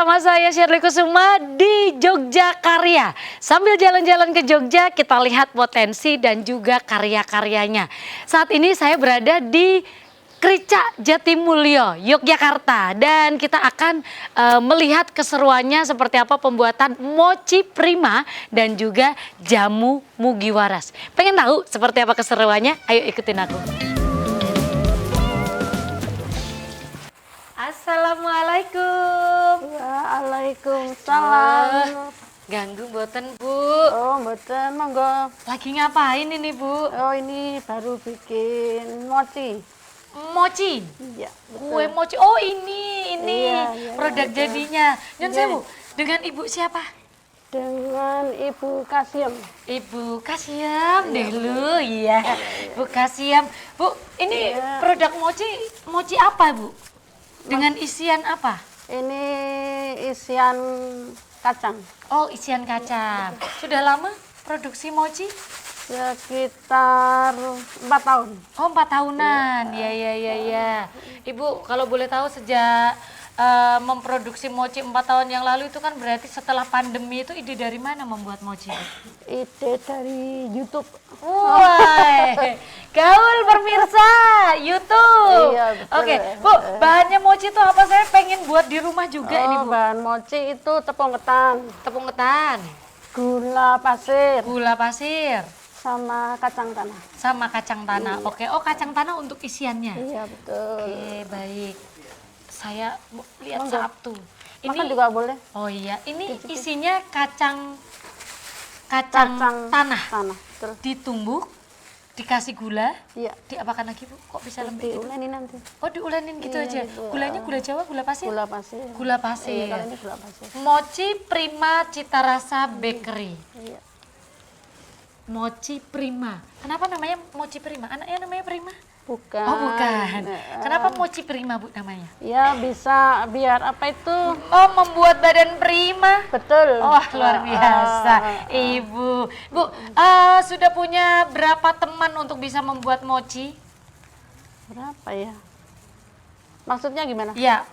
bersama saya Shirley Kusuma di Jogja Karya. Sambil jalan-jalan ke Jogja, kita lihat potensi dan juga karya-karyanya. Saat ini saya berada di Krica Jatimulyo, Yogyakarta, dan kita akan melihat keseruannya seperti apa pembuatan mochi prima dan juga jamu Mugiwaras. Pengen tahu seperti apa keseruannya? Ayo ikutin aku. Assalamualaikum. Waalaikumsalam. Ganggu mboten, Bu? Oh, mboten, monggo. Lagi ngapain ini, Bu? Oh, ini baru bikin mochi. Mochi. Iya, betul. Kue mochi. Oh, ini Iya, produk betul. jadinya. Nyon Iya. sewu, dengan Ibu siapa? Dengan Ibu Kasim. Ibu Kasiam deh lu, iya. Bu Kasiam. Bu, ini Iya. produk mochi apa, Bu? Dengan isian apa? Ini isian kacang. Oh, isian kacang. Sudah lama produksi mochi? Sekitar 4 tahun. Oh, 4 tahunan. Ya. Ibu, kalau boleh tahu sejak memproduksi mochi 4 tahun yang lalu itu kan berarti setelah pandemi itu ide dari mana membuat mochi? Ide dari YouTube. Wah, gaul pemirsa YouTube. Iya, betul. Oke, Bu, bahannya mochi itu apa? Saya pengen buat di rumah juga ini, Oh, Bu. bahan mochi itu tepung ketan, Tepung ketan, gula pasir, gula pasir, sama kacang tanah. sama kacang tanah. Oke, oh kacang tanah untuk isiannya. Iya, betul. Oke, baik. Saya lihat Monggo. Sabtu. Makan juga boleh. Oh iya, ini isinya kacang tanah. Tanah, betul. Ditumbuk, dikasih gula, Iya. diapakan lagi, Bu? Kok bisa lembek gitu? Diuleni nanti. Oh, diulenin gitu Iya, aja. gitu. Gulanya gula Jawa, gula pasir? Gula pasir. Gula pasir. Iya, kalau ini gula pasir. Mochi Prima Cita Rasa Bakery. Iya. Mochi Prima. Kenapa namanya Mochi Prima? Anaknya namanya Prima? Bukan. Oh, bukan. Kenapa Mochi Prima, Bu, namanya? Ya bisa biar apa itu? Oh, membuat badan prima. Betul. Wah, luar biasa, Ibu. Bu, sudah punya berapa teman untuk bisa membuat mochi? Berapa ya? Maksudnya gimana? Ya,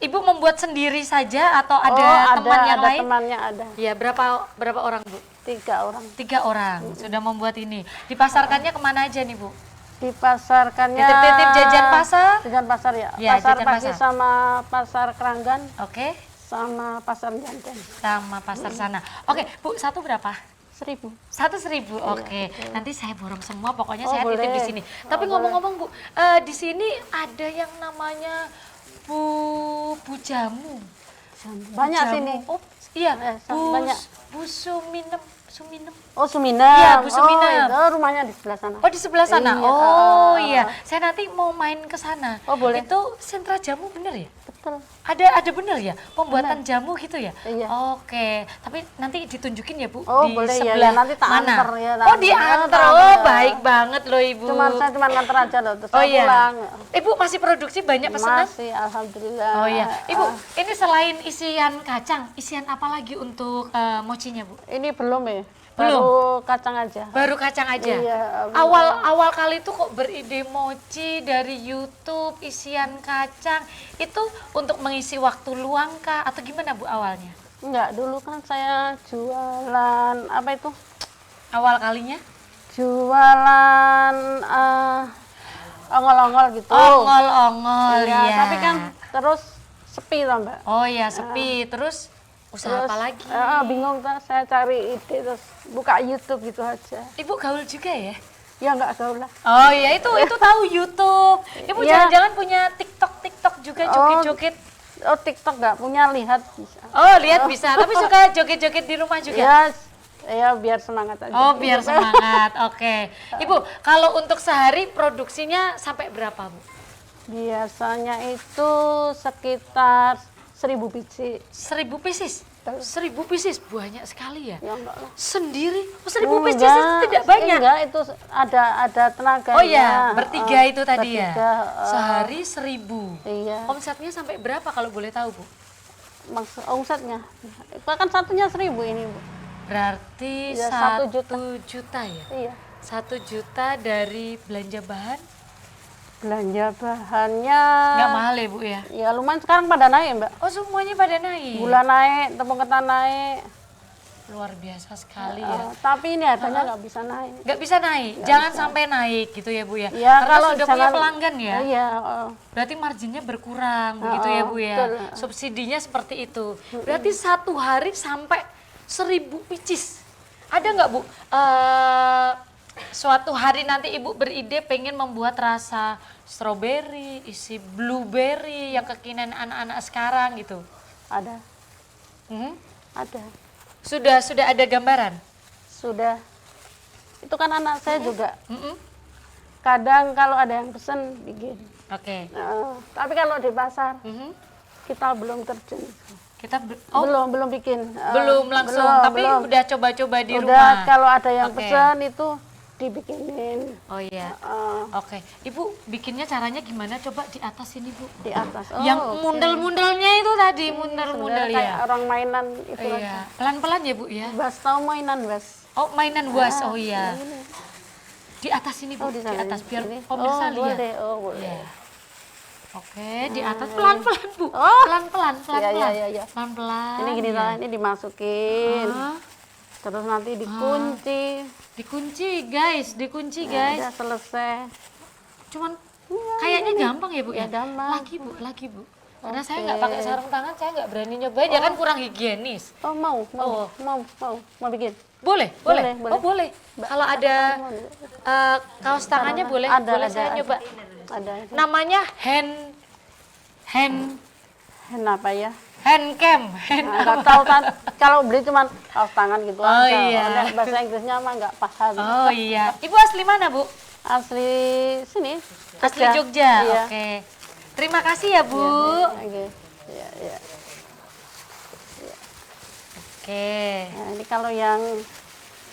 Ibu membuat sendiri saja atau ada Oh, teman yang ada lain? temannya ada. Ya, berapa orang, Bu? 3 orang. 3 orang sudah membuat ini. Dipasarkannya kemana aja nih, Bu? Dipasarkannya. Titip-titip jajan pasar? Jajan pasar ya. Ya, Pasar jajan pagi pasar. sama pasar Keranggan Oke, sama pasar Janten. sama pasar sana. Oke, Bu, satu berapa? 1.000. 1.000, oke. Nanti saya borong semua, pokoknya Oh, saya titip boleh. di sini. Tapi ngomong-ngomong, Bu, di sini ada yang namanya Bu Jamu. Banyak Jamu. sini. Oh, iya, banyak. Bu Suminem. Oh, Suminem. Iya, Bu Suminem. Oh, itu rumahnya di sebelah sana. Oh, di sebelah sana. Iya, Oh, iya. Saya nanti mau main ke sana. Oh, boleh. Itu sentra jamu bener ya? Betul. Ada bener ya pembuatan jamu gitu ya? Iya. Oke, tapi nanti ditunjukin ya, Bu, Oh, di boleh ya. sebelah Ya, nanti tak mana? anter ya, tak Oh, diantar. anter. Oh, baik banget loh, Ibu. Saya cuma nganter aja loh, terus Oh saya iya. pulang. Ibu masih produksi banyak pesanan? Masih, alhamdulillah. Oh iya. Ibu, ini selain isian kacang, isian apa lagi untuk mochinya, Bu? Ini belum ya? Belum? Baru kacang aja. Baru kacang aja. Iya, Awal kali itu kok beride mochi dari YouTube, isian kacang. Itu untuk mengisi waktu luang kah atau gimana, Bu, awalnya? Enggak, dulu kan saya jualan apa itu? Awal kalinya? Jualan ongol-ongol gitu. Ongol-ongol, Iya, ya. tapi kan terus sepi lah, Mbak. Oh ya, sepi. Terus usaha Terus, apa lagi? bingung tuh, saya cari ide terus buka YouTube gitu aja. Ibu gaul juga ya? Ya enggak gaul lah. Oh iya, itu tahu YouTube. Ibu Iya. jangan-jangan punya TikTok juga joget-joget. Oh, TikTok enggak punya, lihat bisa. Oh, lihat bisa. Tapi suka joget-joget di rumah juga? Ya, ya biar semangat aja. Oh, biar semangat. Oke. Ibu, kalau untuk sehari produksinya sampai berapa, Bu? Biasanya itu sekitar 1.000 biji. 1.000 pieces? 1.000 pieces, banyak sekali ya? Ya enggak lah. Sendiri? Oh, 1.000 pieces itu tidak banyak? Enggak, itu ada tenaganya. Oh iya, bertiga itu tadi ya? bertiga, Sehari 1.000? Iya. Omsetnya sampai berapa kalau boleh tahu, Bu? Maksud omsetnya. Bahkan satunya 1.000 ini, Bu. Berarti Ya, 1 1 juta. juta ya? Iya. 1 juta dari belanja bahan Belanja bahannya. Nggak mahal ya Bu ya? Ya lumayan sekarang pada naik Mbak. Oh semuanya pada naik? Gula naik, tepung ketan naik. Luar biasa sekali ya. Tapi ini harganya nggak bisa naik. Nggak bisa naik, jangan sampai naik gitu ya Bu ya? Ya, Karena kalau sudah punya jangan- pelanggan ya? Iya. Berarti marginnya berkurang begitu ya Bu ya? betul. Subsidinya seperti itu. Berarti satu hari sampai 1000 pieces. Ada nggak Bu? Suatu hari nanti Ibu beride pengen membuat rasa strawberry, isi blueberry yang kekinian anak-anak sekarang gitu. Ada. Hmm? Ada. Sudah ada gambaran? Sudah. Itu kan anak saya juga. Mm-mm. Kadang kalau ada yang pesen bikin. Oke. Tapi kalau di pasar Mhm. kita belum terjun. Kita Belum bikin. belum langsung, tapi belum. udah coba-coba di Udah, rumah. kalau ada yang Oke. pesen itu dibikinin. Oh iya. Eh, Oke, Ibu bikinnya caranya gimana? Coba di atas ini Bu. di atas. Yang oke. mundel-mundelnya itu tadi, mundel-mundel Sebenarnya kayak ya. orang mainan itu Iya, aja. pelan-pelan ya Bu ya. Bas, tahu mainan Bas? Oh mainan was, oh iya. Di atas ini Bu, Oh, di sana atas ini. biar Ini. pemirsa Oh, lihat. boleh. Oh, boleh. Iya. Oke, di atas pelan-pelan Bu. Oh. Pelan-pelan, pelan-pelan. Iya. Pelan-pelan. Ini gini ya. lah, ini dimasukin. Ah, Terus nanti dikunci. dikunci guys, dikunci guys. Udah selesai. Cuman kayaknya gampang ya Bu ya? Ya, gampang. Lagi Bu. Karena saya nggak pakai sarung tangan, saya nggak berani nyobain, ya kan kurang higienis. Oh, mau bikin. Boleh? Boleh. Oh boleh. Kalau ada kaos tangannya boleh, boleh saya nyoba. Ada. Namanya Kenapa ya? hand cam. Nggak tahu kan, kalau beli cuman kaos tangan gitu Oh, aja. iya. Oleh bahasa Inggrisnya mah nggak paham. Oh iya. Ibu asli mana Bu? Asli sini. Asli Jogja. Iya. Oke. Terima kasih ya Bu. Oke. Iya. Oke. Nah, ini kalau yang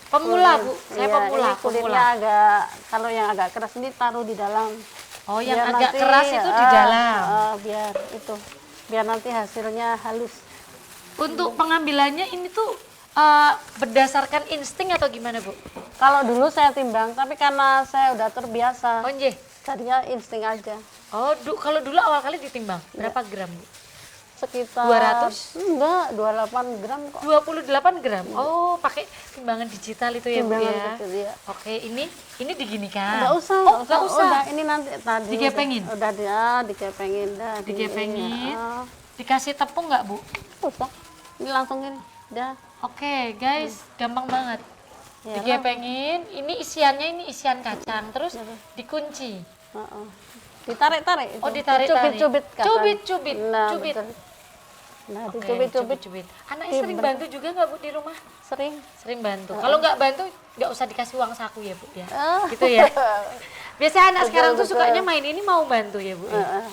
Pemula Bu, saya iya, pemula. ini kulitnya Pemula. agak, kalau yang agak keras ini taruh di dalam. Oh yang Biar agak nanti, keras itu di dalam. Biar nanti hasilnya halus. Untuk pengambilannya ini tuh berdasarkan insting atau gimana Bu? Kalau dulu saya timbang, tapi karena saya udah terbiasa, Oh nggih. jadinya insting aja. Oh kalau dulu awal kali ditimbang berapa gram Bu? Sekitar 200? Enggak, 28 gram kok. 28 gram. Oh pakai timbangan digital itu ya Bu Timbangan ya? kecil, iya. Oke ini diginikan. Enggak usah, Oh nggak usah. Udah, ini nanti tadi. Digepengin? Udah digepengin. Dah, Digepengin. Oh, Dikasih tepung nggak Bu? usah. Ini langsung gini. Udah. Oke guys, gampang banget. Ya, Digepengin, ini isian kacang, terus dikunci. Heeh. Ditarik-tarik. itu. Oh ditarik-tarik. Cubit-cubit. katanya. Cubit-cubit. Nah, Cubit. betul. Nah, Oke, dicubit-cubit. cubit-cubit. Anaknya sering bantu juga nggak Bu di rumah? Sering. Sering bantu. Kalau nggak bantu, nggak usah dikasih uang saku ya Bu ya. Ah. Gitu ya. Biasanya anak sekarang tuh betul. sukanya main ini mau bantu ya Bu. Ya? Heeh.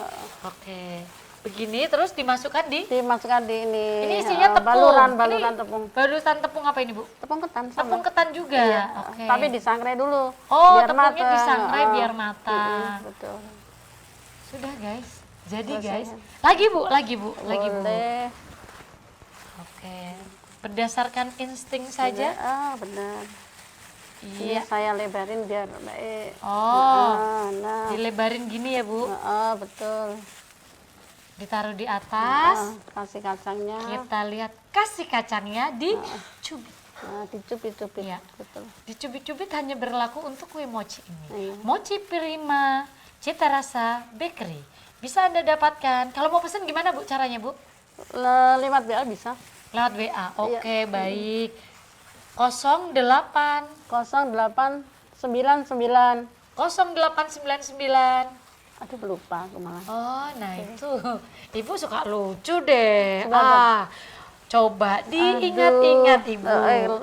Oke. Begini terus dimasukkan di. Dimasukkan di ini. Ini isinya tepung. Baluran Ini tepung. baluran tepung apa ini Bu? Tepung ketan sama. Tepung ketan juga. Iya. Oke. Tapi disangrai dulu. Oh, biar tepungnya mateng. disangrai Heeh. biar matang. Betul. Sudah guys. Jadi Selesai. guys. Lagi Bu. Lagi Bu. Boleh. Oke. Berdasarkan insting saja. Benar. Iya. Ini saya lebarin biar baik. Oh. Nah. Dilebarin gini ya Bu. Betul. Ditaruh di atas. Kasih kacangnya. Kita lihat kasih kacangnya dicubit. Nah, dicubit-cubit. Iya. Betul. Dicubit-cubit hanya berlaku untuk kue mochi ini. Iya. Mochi Prima Cita Rasa Bakery. Bisa Anda dapatkan. Kalau mau pesen gimana Bu caranya Bu? Lewat WA bisa. Lewat WA. Iya. Oke, baik. 08 0899. 0899. Aduh lupa aku malah. Oh, nah itu. Ibu suka lucu deh. Kenapa? Coba diingat-ingat Ibu.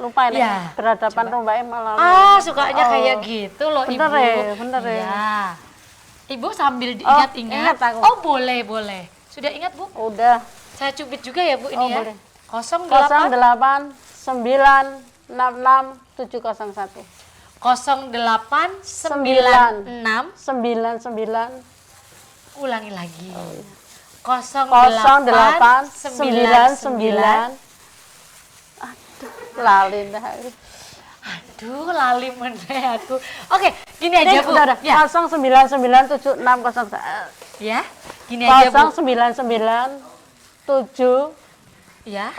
Lupa ini. Ya, Berhadapan rumahnya malah. sukanya kayak gitu loh Bener Ibu. ya, bener ya. Iya. Ibu sambil diingat-ingat. ingat aku. Oh, boleh. Sudah ingat Bu? Udah. Saya cubit juga ya Bu ini ya. Boleh. 08 08996701. 0896 99. ulangi lagi. 0899. Aduh, lali dah. Aduh, lali meneh aku. Oke, gini aja Bu. Udah, Ya, 099760. ya. Gini aja Bu. 099701. Ya.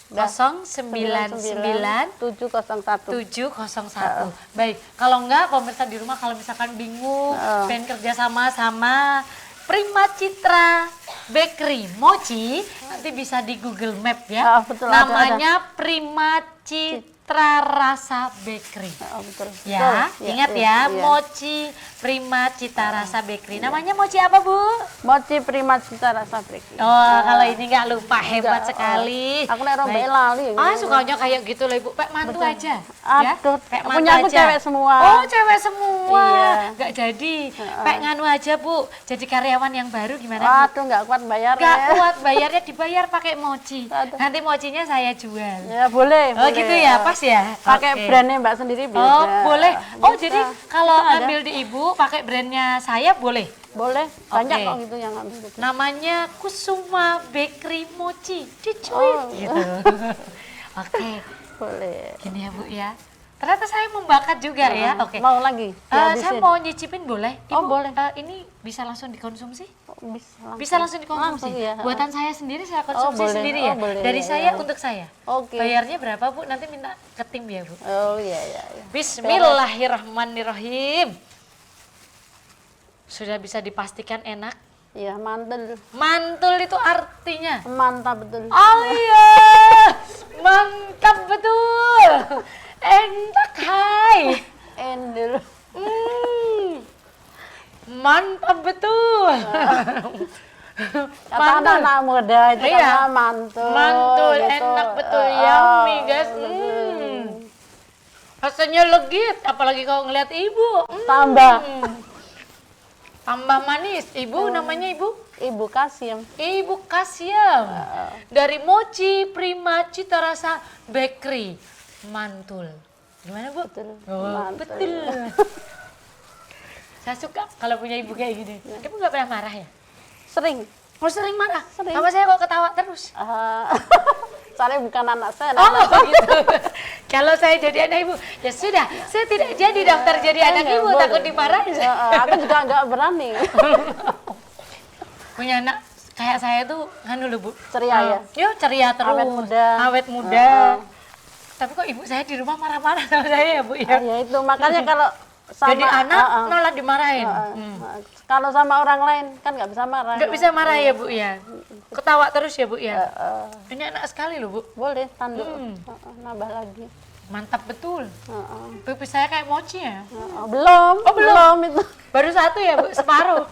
Udah. 099701. Baik, kalau enggak pemirsa di rumah kalau misalkan bingung, pengen kerja sama sama Prima Citra Bakery Mochi, nanti bisa di Google Map ya. Betul, namanya Prima Citra Rasa Bakery. Betul. Ya, Betul. ingat ya, Mochi Prima Cita Rasa Bakery. Namanya Mochi apa, Bu? Mochi Prima Cita Rasa Bakery. Oh, kalau ini nggak lupa, hebat sekali. Aku nek rombek Baik. lali. Sukanya kayak gitu lah, Ibu. Pek mantu aja. Aduh, Pek mantu punya aku aja. cewek semua. Oh, cewek semua. Iya. Nggak jadi. Pek nganu aja, Bu. Jadi karyawan yang baru gimana, Bu? Aduh, nggak kuat bayar. Nggak kuat bayarnya, dibayar pakai mochi. Aduh. Nanti mochinya saya jual. Ya boleh. Oh, boleh. gitu ya, pas ya? Pakai Oke. brandnya Mbak sendiri bisa. Oh, boleh. Oh, Bisa. jadi kalau Bisa ada. ambil di Ibu pakai brandnya saya boleh. Boleh. Banyak Oke. kok gitu yang ambil gitu. Namanya Kusuma Bakery Mochi. Dicuit gitu. Oke, Boleh. gini ya Bu ya. Ternyata saya membakat juga ya. Oke. Mau lagi? Saya Dihabisin? mau nyicipin boleh? Oh, Ibu, boleh. Ini bisa langsung dikonsumsi? Bisa. Bisa langsung dikonsumsi. Langsung, ya. Buatan saya sendiri saya konsumsi boleh. sendiri Oh, ya. boleh, Dari ya, saya ya. untuk saya. Oke. Bayarnya berapa Bu? Nanti minta ke tim ya Bu. Oh iya iya. iya. Bismillahirrahmanirrahim. Sudah bisa dipastikan enak. Iya, mantul. Mantul itu artinya. Mantap betul. Oh iya, mantap betul. Enak hai. Endul. Mantap betul. Kata anak-anak muda itu Iya. kan mantul. Mantul, gitu. enak betul, Oh, yummy guys. betul. Rasanya legit, apalagi kalau ngeliat ibu. Tambah. Tambah manis. Ibu namanya ibu? Ibu Kasim. Ibu Kasyam. Dari Mochi Prima Cita Rasa Bakery. Mantul. Gimana Bu? Betul. Oh, Mantul. betul. Saya suka kalau punya ibu kayak gini. Ibu nggak pernah marah ya? Sering. Oh sering marah? Sering. Sama saya kok ketawa terus? Soalnya bukan anak saya. Oh anak gitu. Kalau saya jadi anak ibu, ya sudah. Saya tidak jadi daftar jadi anak Enggak, ibu, boleh. takut dimarahin. Aku juga nggak berani. Punya anak kayak saya tuh kan dulu Bu. Ceria ya? Yuk ceria terus. Awet muda. Awet muda. Tapi kok ibu saya di rumah marah-marah sama saya ya Bu ya? Ya itu makanya kalau sama Jadi anak nolak dimarahin. Kalau sama orang lain kan nggak bisa marah. Nggak bisa marah ya Bu ya? Ketawa terus ya Bu ya? Ini enak sekali loh Bu. Boleh tanduk. Nambah lagi. Mantap betul. Pipis saya kayak mochi ya? Belum. Oh, belum. itu. Baru satu ya Bu, separuh.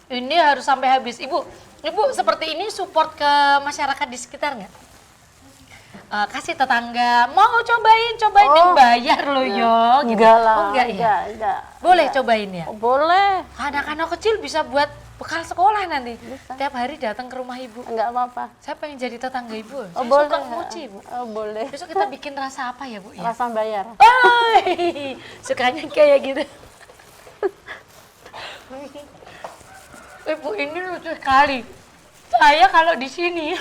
Ini harus sampai habis. Ibu seperti ini support ke masyarakat di sekitar nggak? Kasih tetangga, mau cobain nih bayar loh yo. Gitu. Enggak lah. Oh enggak ya? Enggak. Boleh cobain ya? Oh, boleh. Anak-anak kecil bisa buat bekal sekolah nanti. Tiap hari datang ke rumah ibu. Enggak apa-apa. Saya pengen jadi tetangga ibu. Oh, Saya boleh. suka mochi Bu. Oh, boleh. Besok kita bikin rasa apa ya Bu ya? Rasa bayar. Oh, sukanya kayak gitu. Ibu ini lucu sekali. Saya kalau di sini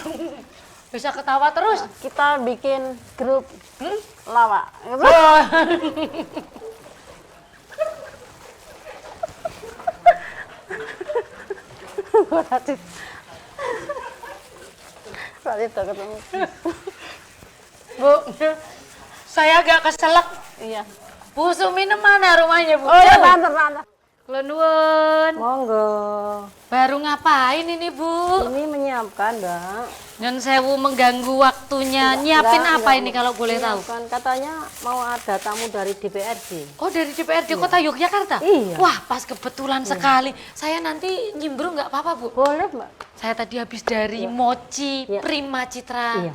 bisa ketawa terus. Kita bikin grup lawak. Oh. Berarti itu ketemu. Bu, saya agak keselak. Iya. Bu Sumi mana rumahnya Bu? Oh ya, tante. Kula nuwun. Monggo. Baru ngapain ini Bu? Ini menyiapkan, Mbak. Nyun sewu mengganggu waktunya. Nyiapin apa ini kalau boleh tahu? Kan katanya mau ada tamu dari DPRD. Oh dari DPRD Kota Yogyakarta? Iya. Wah pas kebetulan sekali. Saya nanti nyimbrung nggak apa-apa Bu? Boleh, Mbak. Saya tadi habis dari Mochi Iya. Prima Citra Iya.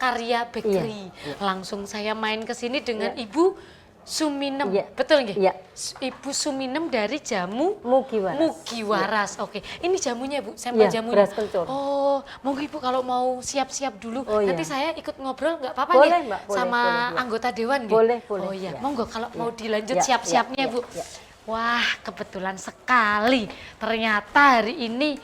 Karya Bakery. Langsung saya main ke sini dengan Iya. Ibu Suminem. Iya. Betul nggih? Iya. Ibu Suminem dari Jamu Mugiwaras. Mugiwaras. Oke. Ini jamunya Bu, sampel Iya, jamunya. beras kencur. Oh, monggo Ibu kalau mau siap-siap dulu. Oh, iya. Nanti saya ikut ngobrol nggak apa-apa Boleh, nih Mbak, boleh, sama boleh, iya. anggota dewan nggih? Boleh, boleh, Oh iya, iya. monggo kalau mau dilanjut Iya, siap-siapnya iya, Bu. iya. Wah, kebetulan sekali. Ternyata hari ini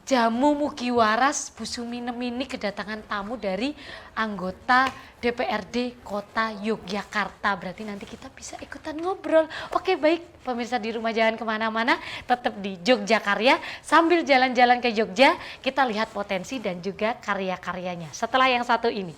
Jamu Mugiwaras Bu Suminem ini kedatangan tamu dari anggota DPRD Kota Yogyakarta. Berarti nanti kita bisa ikutan ngobrol. Oke baik, pemirsa di rumah jangan kemana-mana, tetap di Jogja Karya. Sambil jalan-jalan ke Jogja, kita lihat potensi dan juga karya-karyanya. Setelah yang satu ini.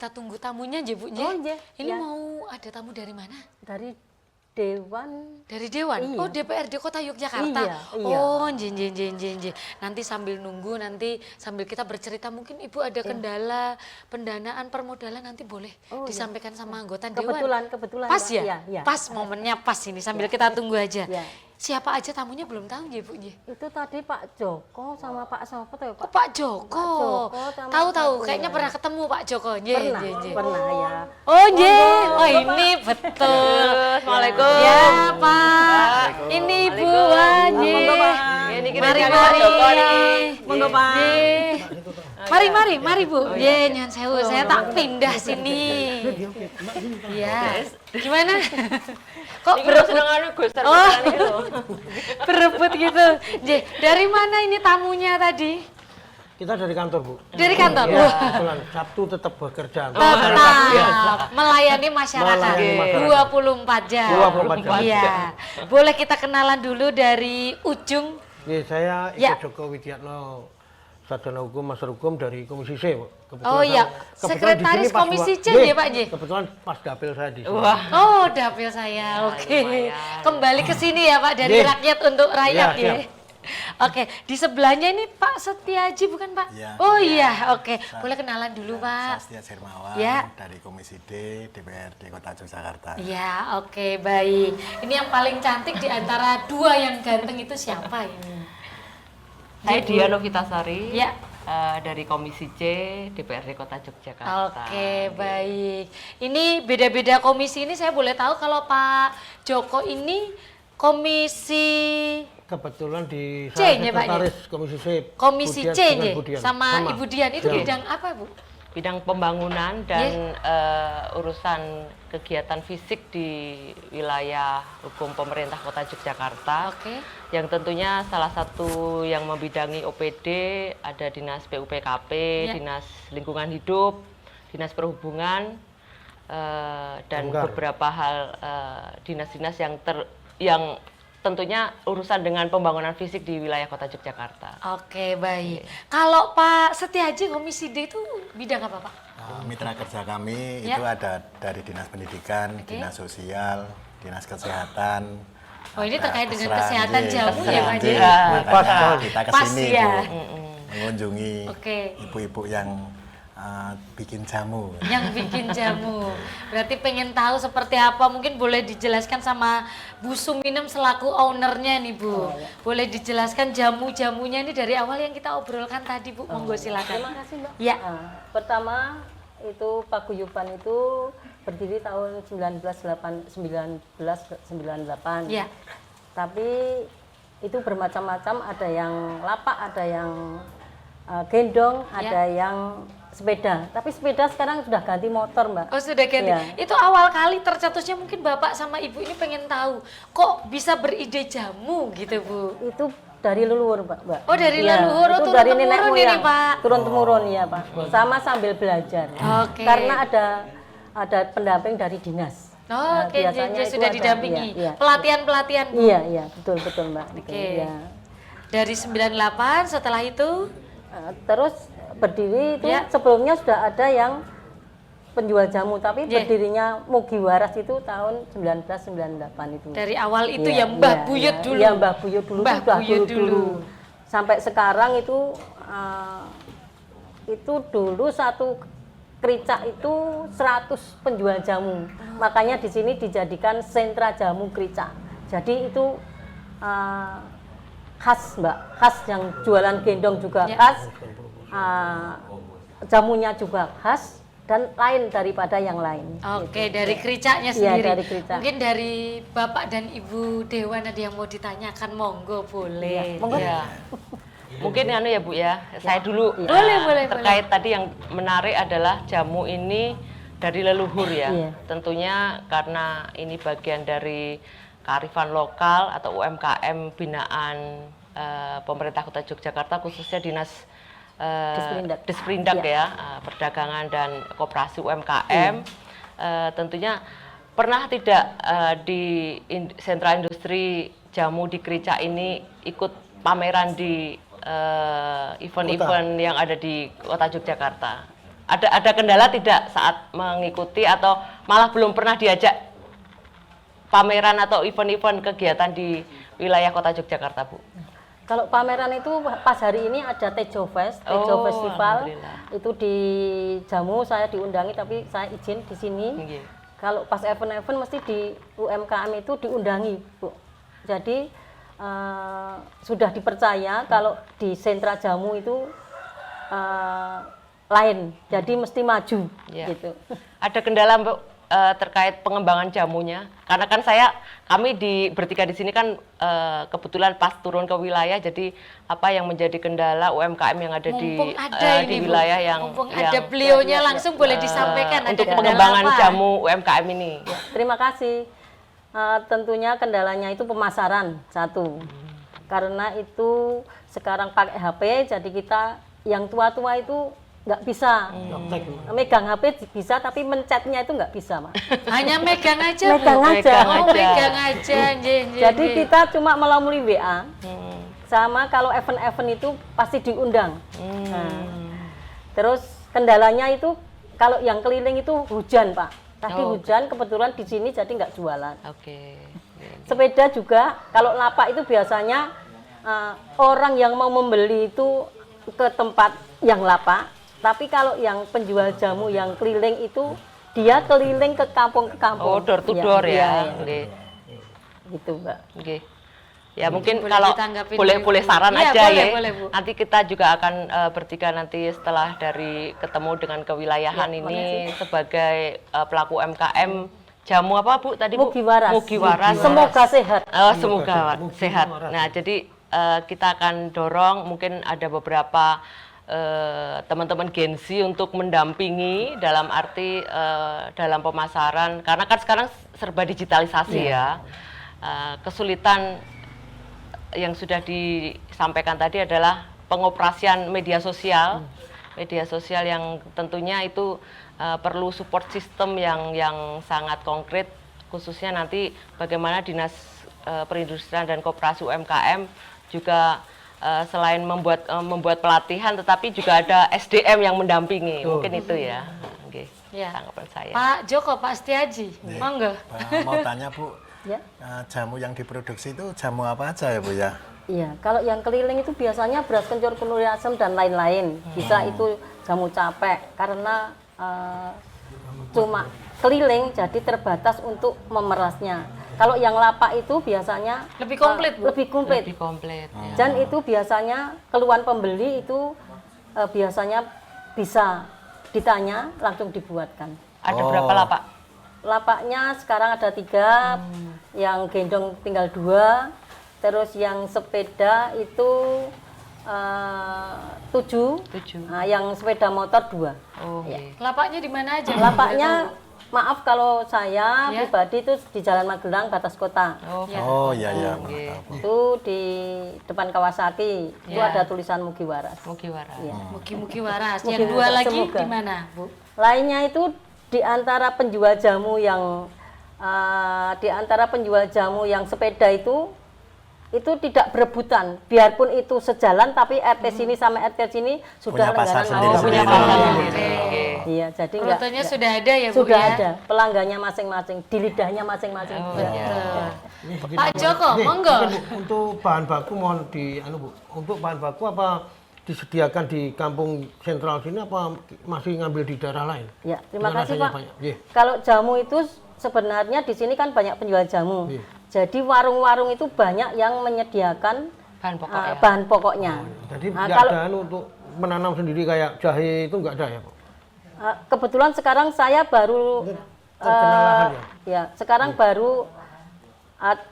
kita tunggu tamunya aja Bu. Oh, iya. Ini Ya. mau ada tamu dari mana? Dari Dewan. Dari Dewan? Iya. Oh DPRD Kota Yogyakarta? Iya, iya. Oh nje. Nanti sambil nunggu, nanti sambil kita bercerita mungkin Ibu ada kendala pendanaan permodalan nanti boleh Oh, iya. disampaikan sama anggota Kebetulan, Dewan. Pas Mbak. ya? Iya, iya. Pas momennya pas ini sambil kita tunggu aja. Iya. Siapa aja tamunya belum tahu ya Bu? Itu tadi Pak Joko sama Pak Sopo tuh ya Oh Pak? Pak Joko. Pak Joko sama Tahu-tahu, Pak kayaknya Buya. pernah ketemu Pak Joko. Nje, Pernah, nje. pernah ya. Oh nje, Monggo, oh ini betul. Assalamualaikum. Ya Pak, ini Ibu Anye. Monggo, Pak. Ini kita Mari cari mari. Pak Joko nih. Monggo, Pak. Nje. Mari Bu. Ye nyon sewu, saya tak pindah sini. Iya. Gimana? Kok Iki lho berebut? senengane Gus Oh. iki lho. Berebut gitu. Nje, dari mana ini tamunya tadi? Kita dari kantor, Bu. Dari kantor. Ya, Wah. kebetulan Sabtu tetap bekerja. Tetap melayani masyarakat Melayani masyarakat. 24 jam. 24 jam. Iya. Boleh kita kenalan dulu dari ujung. Ya, saya Ya. Iko Joko Widiatno, sarjana hukum, master hukum dari Komisi C, Bu. Oh iya, Sekretaris Komisi C ya, Pak, Ji? Kebetulan pas dapil saya di sini. Wah. Oh, dapil saya. Oke. lumayan. Kembali ke sini ya, Pak, dari Iya. rakyat untuk rakyat Iya, ya. Oke, di sebelahnya ini Pak Setiaji bukan Pak? Iya. Oh iya, oke. Boleh kenalan dulu Pak. Sastia Sirmawan Ya. dari Komisi D DPRD Kota Yogyakarta. Iya, oke, baik. Ini yang paling cantik di antara dua yang ganteng itu siapa ini? Saya Dia Novitasari. Ya. Dari Komisi C DPRD Kota Yogyakarta. Oke, baik. Ini beda-beda komisi ini saya boleh tahu kalau Pak Joko ini komisi Kebetulan di C saya nya, Pak, sekretaris Komisi C. komisi Budian C dengan nya Budian. sama Ibu Dian itu Ya. bidang apa, Bu? Bidang pembangunan dan urusan kegiatan fisik di wilayah hukum pemerintah Kota Yogyakarta. Oke. Yang tentunya salah satu yang membidangi OPD ada Dinas PUPKP, Ya. Dinas Lingkungan Hidup, Dinas Perhubungan, dan Damkar. beberapa hal dinas-dinas yang tentunya urusan dengan pembangunan fisik di wilayah Kota Yogyakarta. Oke, baik. Kalau Pak Setiaji komisi D itu bidang apa, Pak? Mitra kerja kami Ya. itu ada dari Dinas Pendidikan, Oke. Dinas Sosial, Dinas Kesehatan. Oh, ini ada terkait dengan Kesra, kesehatan nggih, jamu Kesra, ya, Pak, nggih. Ji? Makanya Pas, kita Pas kesini ya. Bu, mengunjungi Oke. ibu-ibu yang bikin jamu. Yang bikin jamu. Berarti pengen tahu seperti apa, mungkin boleh dijelaskan sama Bu Suminem selaku ownernya nih Bu. Boleh dijelaskan jamu-jamunya ini dari awal yang kita obrolkan tadi Bu, monggo Terima silakan. kasih Mbak. Ya. Pertama itu Paguyuban itu berdiri tahun 1998. Ya. Tapi itu bermacam-macam, ada yang lapak, ada yang gendong, ada yang sepeda. Tapi sepeda sekarang sudah ganti motor, Mbak. Oh sudah ganti. Iya. Itu awal kali tercetusnya mungkin Bapak sama Ibu ini pengen tahu kok bisa beride jamu gitu Bu. Itu dari leluhur, Mbak. Oh, dari Iya, leluhur, oh, itu turun dari nenek temurun ini, moyang. Pak. Turun temurun ya, Pak. Sama sambil belajar. Oke. Karena ada pendamping dari dinas. Oh, Nah, oke, biasanya jadi itu sudah ada, didampingi. iya, iya. Pelatihan-pelatihan Bu. Iya, iya, betul Mbak. Gitu, Oke. iya. Dari 98 setelah itu Terus berdiri itu Ya. sebelumnya sudah ada yang penjual jamu, tapi Ya. berdirinya Mugiwaras itu tahun 1998 itu. dari awal itu Iya, ya Mbah iya, Buyut iya. dulu. Iya, Mbah Buyut dulu. Mbah itu sudah Buyut dulu. dulu. Sampai sekarang itu dulu satu kericak itu 100 penjual jamu. Makanya di sini dijadikan sentra jamu kericak. Jadi itu khas, Mbak. Khas, yang jualan gendong juga Ya. khas. Jamunya juga khas dan lain daripada yang lain. Oke, dari kericaknya Iya, sendiri. dari kericak. Mungkin dari Bapak dan Ibu Dewan ada yang mau ditanyakan, monggo boleh. Iya, monggo. Ya. Mungkin ya Bu ya, saya dulu Boleh, terkait tadi yang menarik adalah jamu ini dari leluhur ya. Iya. Tentunya karena ini bagian dari kearifan lokal atau UMKM binaan pemerintah Kota Yogyakarta, khususnya Dinas Disperindak Iya. ya, perdagangan dan koperasi UMKM. Tentunya pernah tidak di sentra industri jamu di Kericak ini ikut pameran di event-event yang ada di Kota Yogyakarta? ada kendala tidak saat mengikuti atau malah belum pernah diajak pameran atau event-event kegiatan di wilayah Kota Yogyakarta, Bu? Kalau pameran itu pas hari ini ada Tejo Fest, Tejo Oh, Festival. alhamdulillah. Itu di Jamu saya diundangi tapi saya izin di sini. Nggih. Kalau pas event-event mesti di UMKM itu diundangi, Bu. Jadi sudah dipercaya kalau di sentra jamu itu lain, jadi mesti maju Ya. gitu. Ada kendala, Mbak, terkait pengembangan jamunya? Karena kan kami bertiga di sini kan kebetulan pas turun ke wilayah, jadi apa yang menjadi kendala UMKM yang ada Mumpung ada di ini, Bu. wilayah yang Mumpung yang, ada beliaunya langsung boleh disampaikan ada untuk kendala pengembangan apa? jamu UMKM ini. Ya, terima kasih. Tentunya kendalanya itu pemasaran satu, karena itu sekarang pakai HP, jadi kita yang tua-tua itu nggak bisa megang HP bisa, tapi mencetnya itu nggak bisa, Pak. Hanya megang aja, Bu. Megang aja. Oh, megang aja. Nggih, Jadi nggih. kita cuma melalui WA, sama kalau event-event itu pasti diundang. Nah, terus kendalanya itu kalau yang keliling itu hujan, Pak. Tadi Oh. hujan, kebetulan di sini jadi nggak jualan. Oke. Sepeda juga, kalau lapak itu biasanya orang yang mau membeli itu ke tempat yang lapak, tapi kalau yang penjual jamu yang keliling itu dia keliling ke kampung. Oh, door to Iya, door iya, ya. iya. Nggih. Gitu, Mbak. Oke. Ya mungkin Boleh kalau ditanggapin boleh dulu, Bu. saran Iya, aja boleh, ya. boleh, Bu. Nanti kita juga akan bertiga nanti setelah dari ketemu dengan kewilayahan Ya, ini sebagai pelaku UMKM jamu apa, Bu, tadi, Bu? Mugiwaras. Mugiwaras. Semoga sehat. Oh, semoga Mugiwaras. sehat. Nah, jadi kita akan dorong mungkin ada beberapa teman-teman Gensi untuk mendampingi dalam arti dalam pemasaran, karena kan sekarang serba digitalisasi ya. Kesulitan yang sudah disampaikan tadi adalah pengoperasian media sosial yang tentunya itu perlu support system yang sangat konkret, khususnya nanti bagaimana Dinas Perindustrian dan Koperasi UMKM juga selain membuat pelatihan, tetapi juga ada SDM yang mendampingi. Mungkin itu ya. Oke, Ya. tanggapan saya. Pak Joko, Pak Setiaji, monggo. Mau tanya, Bu, Ya. jamu yang diproduksi itu jamu apa aja ya, Bu ya? Iya, kalau yang keliling itu biasanya beras kencur, kenuri asam dan lain-lain. Bisa itu jamu capek karena cuma keliling jadi terbatas untuk memerasnya. Kalau yang lapak itu biasanya Lebih komplit, Bu. lebih komplit. Lebih komplit. Ya. Dan itu biasanya keluhan pembeli itu biasanya bisa ditanya langsung dibuatkan. Ada berapa lah, Pak? Lapaknya sekarang ada 3, yang gendong tinggal 2, terus yang sepeda itu 7, 7. Nah, yang sepeda motor 2. Oh, Ya. oke. Lapaknya di mana aja? Lapaknya maaf kalau saya Ya. pribadi itu di Jalan Magelang, batas kota. Oh, Ya. Oh iya iya. Oke. Maaf. Itu di depan Kawasaki, itu Ya. ada tulisan Mugiwaras. Mugiwaras. Ya. Mugi-mugi waras. Mugi Yang dua waras, lagi semoga. di mana, Bu? Lainnya itu di antara penjual jamu yang sepeda itu tidak berebutan, biarpun itu sejalan, tapi RT sini sama RT sini sudah Punya pasar langganan sendiri. Oh, punya Sendiri. pasar Oh, sendiri. Oke. Iya, jadi enggak, Rutenya sudah ada ya, Bu? sudah ya? ada pelanggannya masing-masing, di lidahnya masing-masing. Oh, juga. iya. Betul. Pak Joko, monggo. Untuk bahan baku mohon Bu. Untuk bahan baku apa disediakan di kampung sentral sini apa masih ngambil di daerah lain? Ya, terima Dengan kasih rasanya Pak. banyak. Iya. Kalau jamu itu sebenarnya di sini kan banyak penjual jamu. Iya. Jadi warung-warung itu banyak yang menyediakan Bahan pokok ya. bahan pokoknya. Jadi Nah, nggak kalau ada untuk menanam sendiri kayak jahe itu nggak ada ya, Pak? kebetulan sekarang saya baru terkenal lahan ya, sekarang baru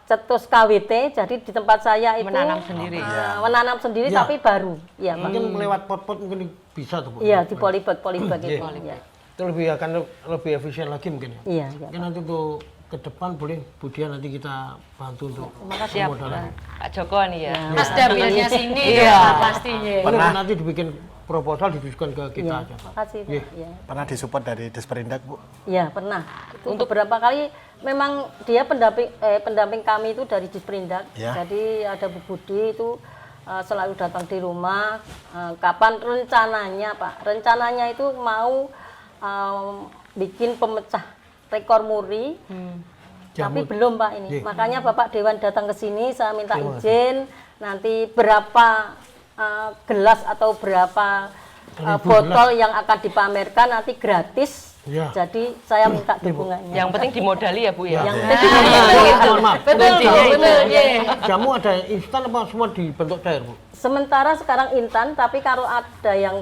cetus KWT, jadi di tempat saya itu Menanam sendiri. menanam sendiri Ya. tapi baru. Ya, Pak. Mungkin lewat pot-pot mungkin bisa tuh, Bu. Iya, di polybag itu. Iya. Ya. Itu akan lebih efisien lagi mungkin ya. Iya, iya. Mungkin nanti untuk ke depan boleh Bu Dian nanti kita bantu untuk Siap, pemodalan. Pak Joko nih ya. Mas Dabilnya sini Iya. ya, pastinya. Pernah nanti dibikin proposal didiskusikan ke kita Iya, aja, Pak. makasih Pak. Iya. Ya. Pernah disupport dari Disperindak, Bu? Iya, pernah. Itu untuk beberapa kali memang dia pendamping kami itu dari Disperindak. Ya. Jadi ada Bu Budi itu selalu datang di rumah. Kapan rencananya Pak? Rencananya itu mau bikin pemecah rekor muri, tapi belum Pak ini. Makanya Bapak Dewan datang ke sini, saya minta izin nanti berapa gelas atau berapa botol yang akan dipamerkan nanti gratis. Ya. Jadi saya minta dukungannya. Yang penting dimodali ya Bu ya. Yang Mohon maaf. Betul, ya. Jamu ada instan apa semua dibentuk cair, Bu? Sementara sekarang instan, tapi kalau ada yang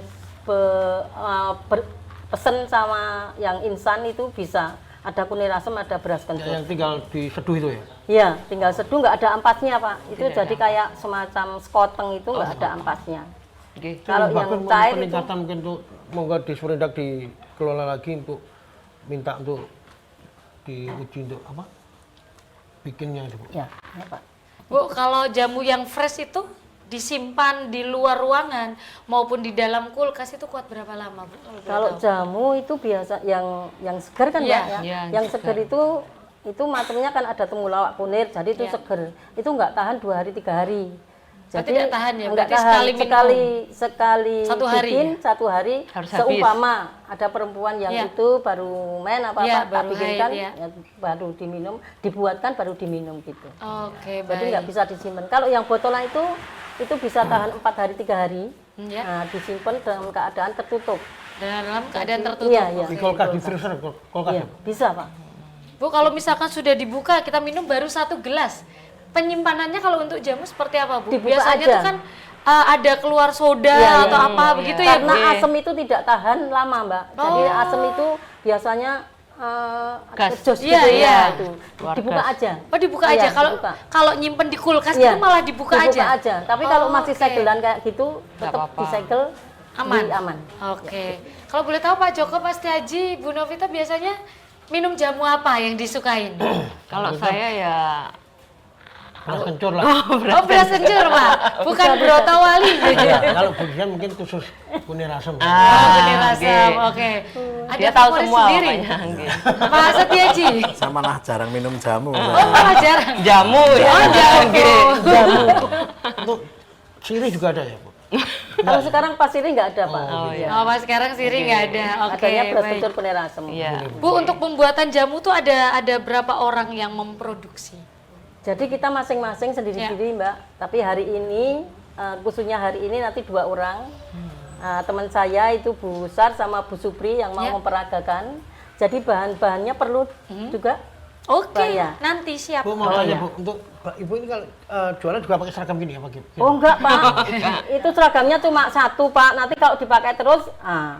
pesen sama yang instan itu bisa. Ada kunir asem, ada beras kencur. Yang tinggal diseduh itu ya? Iya, tinggal seduh, nggak ada ampasnya Pak. Itu jadi kayak semacam skoteng itu nggak ada ampasnya. Oke. Kalau yang Bahkan cair itu, peningkatan mungkin untuk moga di Surindak dikelola lagi untuk minta untuk diuji untuk apa? Bikinnya itu, Bu. ya, ya Pak. Bu, kalau jamu yang fresh itu disimpan di luar ruangan maupun di dalam kulkas itu kuat berapa lama, Bu? Kalau jamu itu biasa yang segar kan Iya, Pak ya? iya, Yang segar itu macamnya kan ada temulawak kunir, jadi itu segar. Itu nggak tahan 2 hari 3 hari. Jadi tidak tahan ya? Nggak Berarti tahan. sekali minum. sekali Satu hari bikin ya? 1 hari. Harus habis. Seumpama ada perempuan yang Iya. itu baru main apa Iya, tak baru bikinkan, haid, ya. ya baru diminum, dibuatkan baru diminum gitu. Oke, Jadi nggak baik. bisa disimpan. Kalau yang botolan itu bisa tahan 4 hari 3 hari. Ya. Nah, disimpan dalam keadaan tertutup. Dalam keadaan tertutup. Iya, iya. Di kulkas, di freezer, kulkas. Iya, ya? bisa Pak. Bu, kalau misalkan sudah dibuka, kita minum baru 1 gelas. Penyimpanannya kalau untuk jamu seperti apa, Bu? Dibuka Biasanya aja. tuh kan ada keluar soda Iya, atau iya. apa begitu ya, Bu? Karena asam itu tidak tahan lama Mbak. Jadi Oh. asam itu biasanya Gas. jos Iya, gitu iya. ya itu. Keluar Dibuka gas. aja. Oh, dibuka Iya, aja. Kalau dibuka. kalau nyimpen di kulkas Iya, itu malah dibuka aja. Tapi kalau Oh, masih oke. segelan kayak gitu tetap apa-apa. disegel Aman. aman. Oke. Kalau boleh tahu Pak Joko, Pak Setiaji, Bu Novita biasanya minum jamu apa yang disukain? Kalau saya ya Beras kencur lah. Oh, beras kencur, Pak. Bukan brotowali. Ya, kalau Budian mungkin khusus kunir asem. Oh, benih asam. Oke. Ada dia tahu favorit semua sendiri. pokoknya. Nggih. Pak Setiaji. Saya malah jarang minum jamu. Oh, malah jarang. Jamu ya. Oh, jamu. Jamu. Untuk sirih juga ada ya, Bu? Kalau sekarang pasirnya nggak ada Pak. Oh iya. Oh, Pak sekarang siri nggak ada. Oke, Adanya beras baik. kencur kunir asem. Iya. Bu, untuk pembuatan jamu tuh ada berapa orang yang memproduksi? Jadi kita masing-masing sendiri-sendiri Mbak. Tapi hari ini khususnya hari ini nanti 2 orang. Teman saya itu Bu Sar sama Bu Supri yang mau Ya. memperagakan. Jadi bahan-bahannya perlu juga. Oke, Bayar. nanti siap. Bu mau tanya, Bu, untuk Ibu ini kalau jualan juga pakai seragam gini apa gitu? Oh enggak Pak, itu seragamnya cuma 1 Pak. Nanti kalau dipakai terus,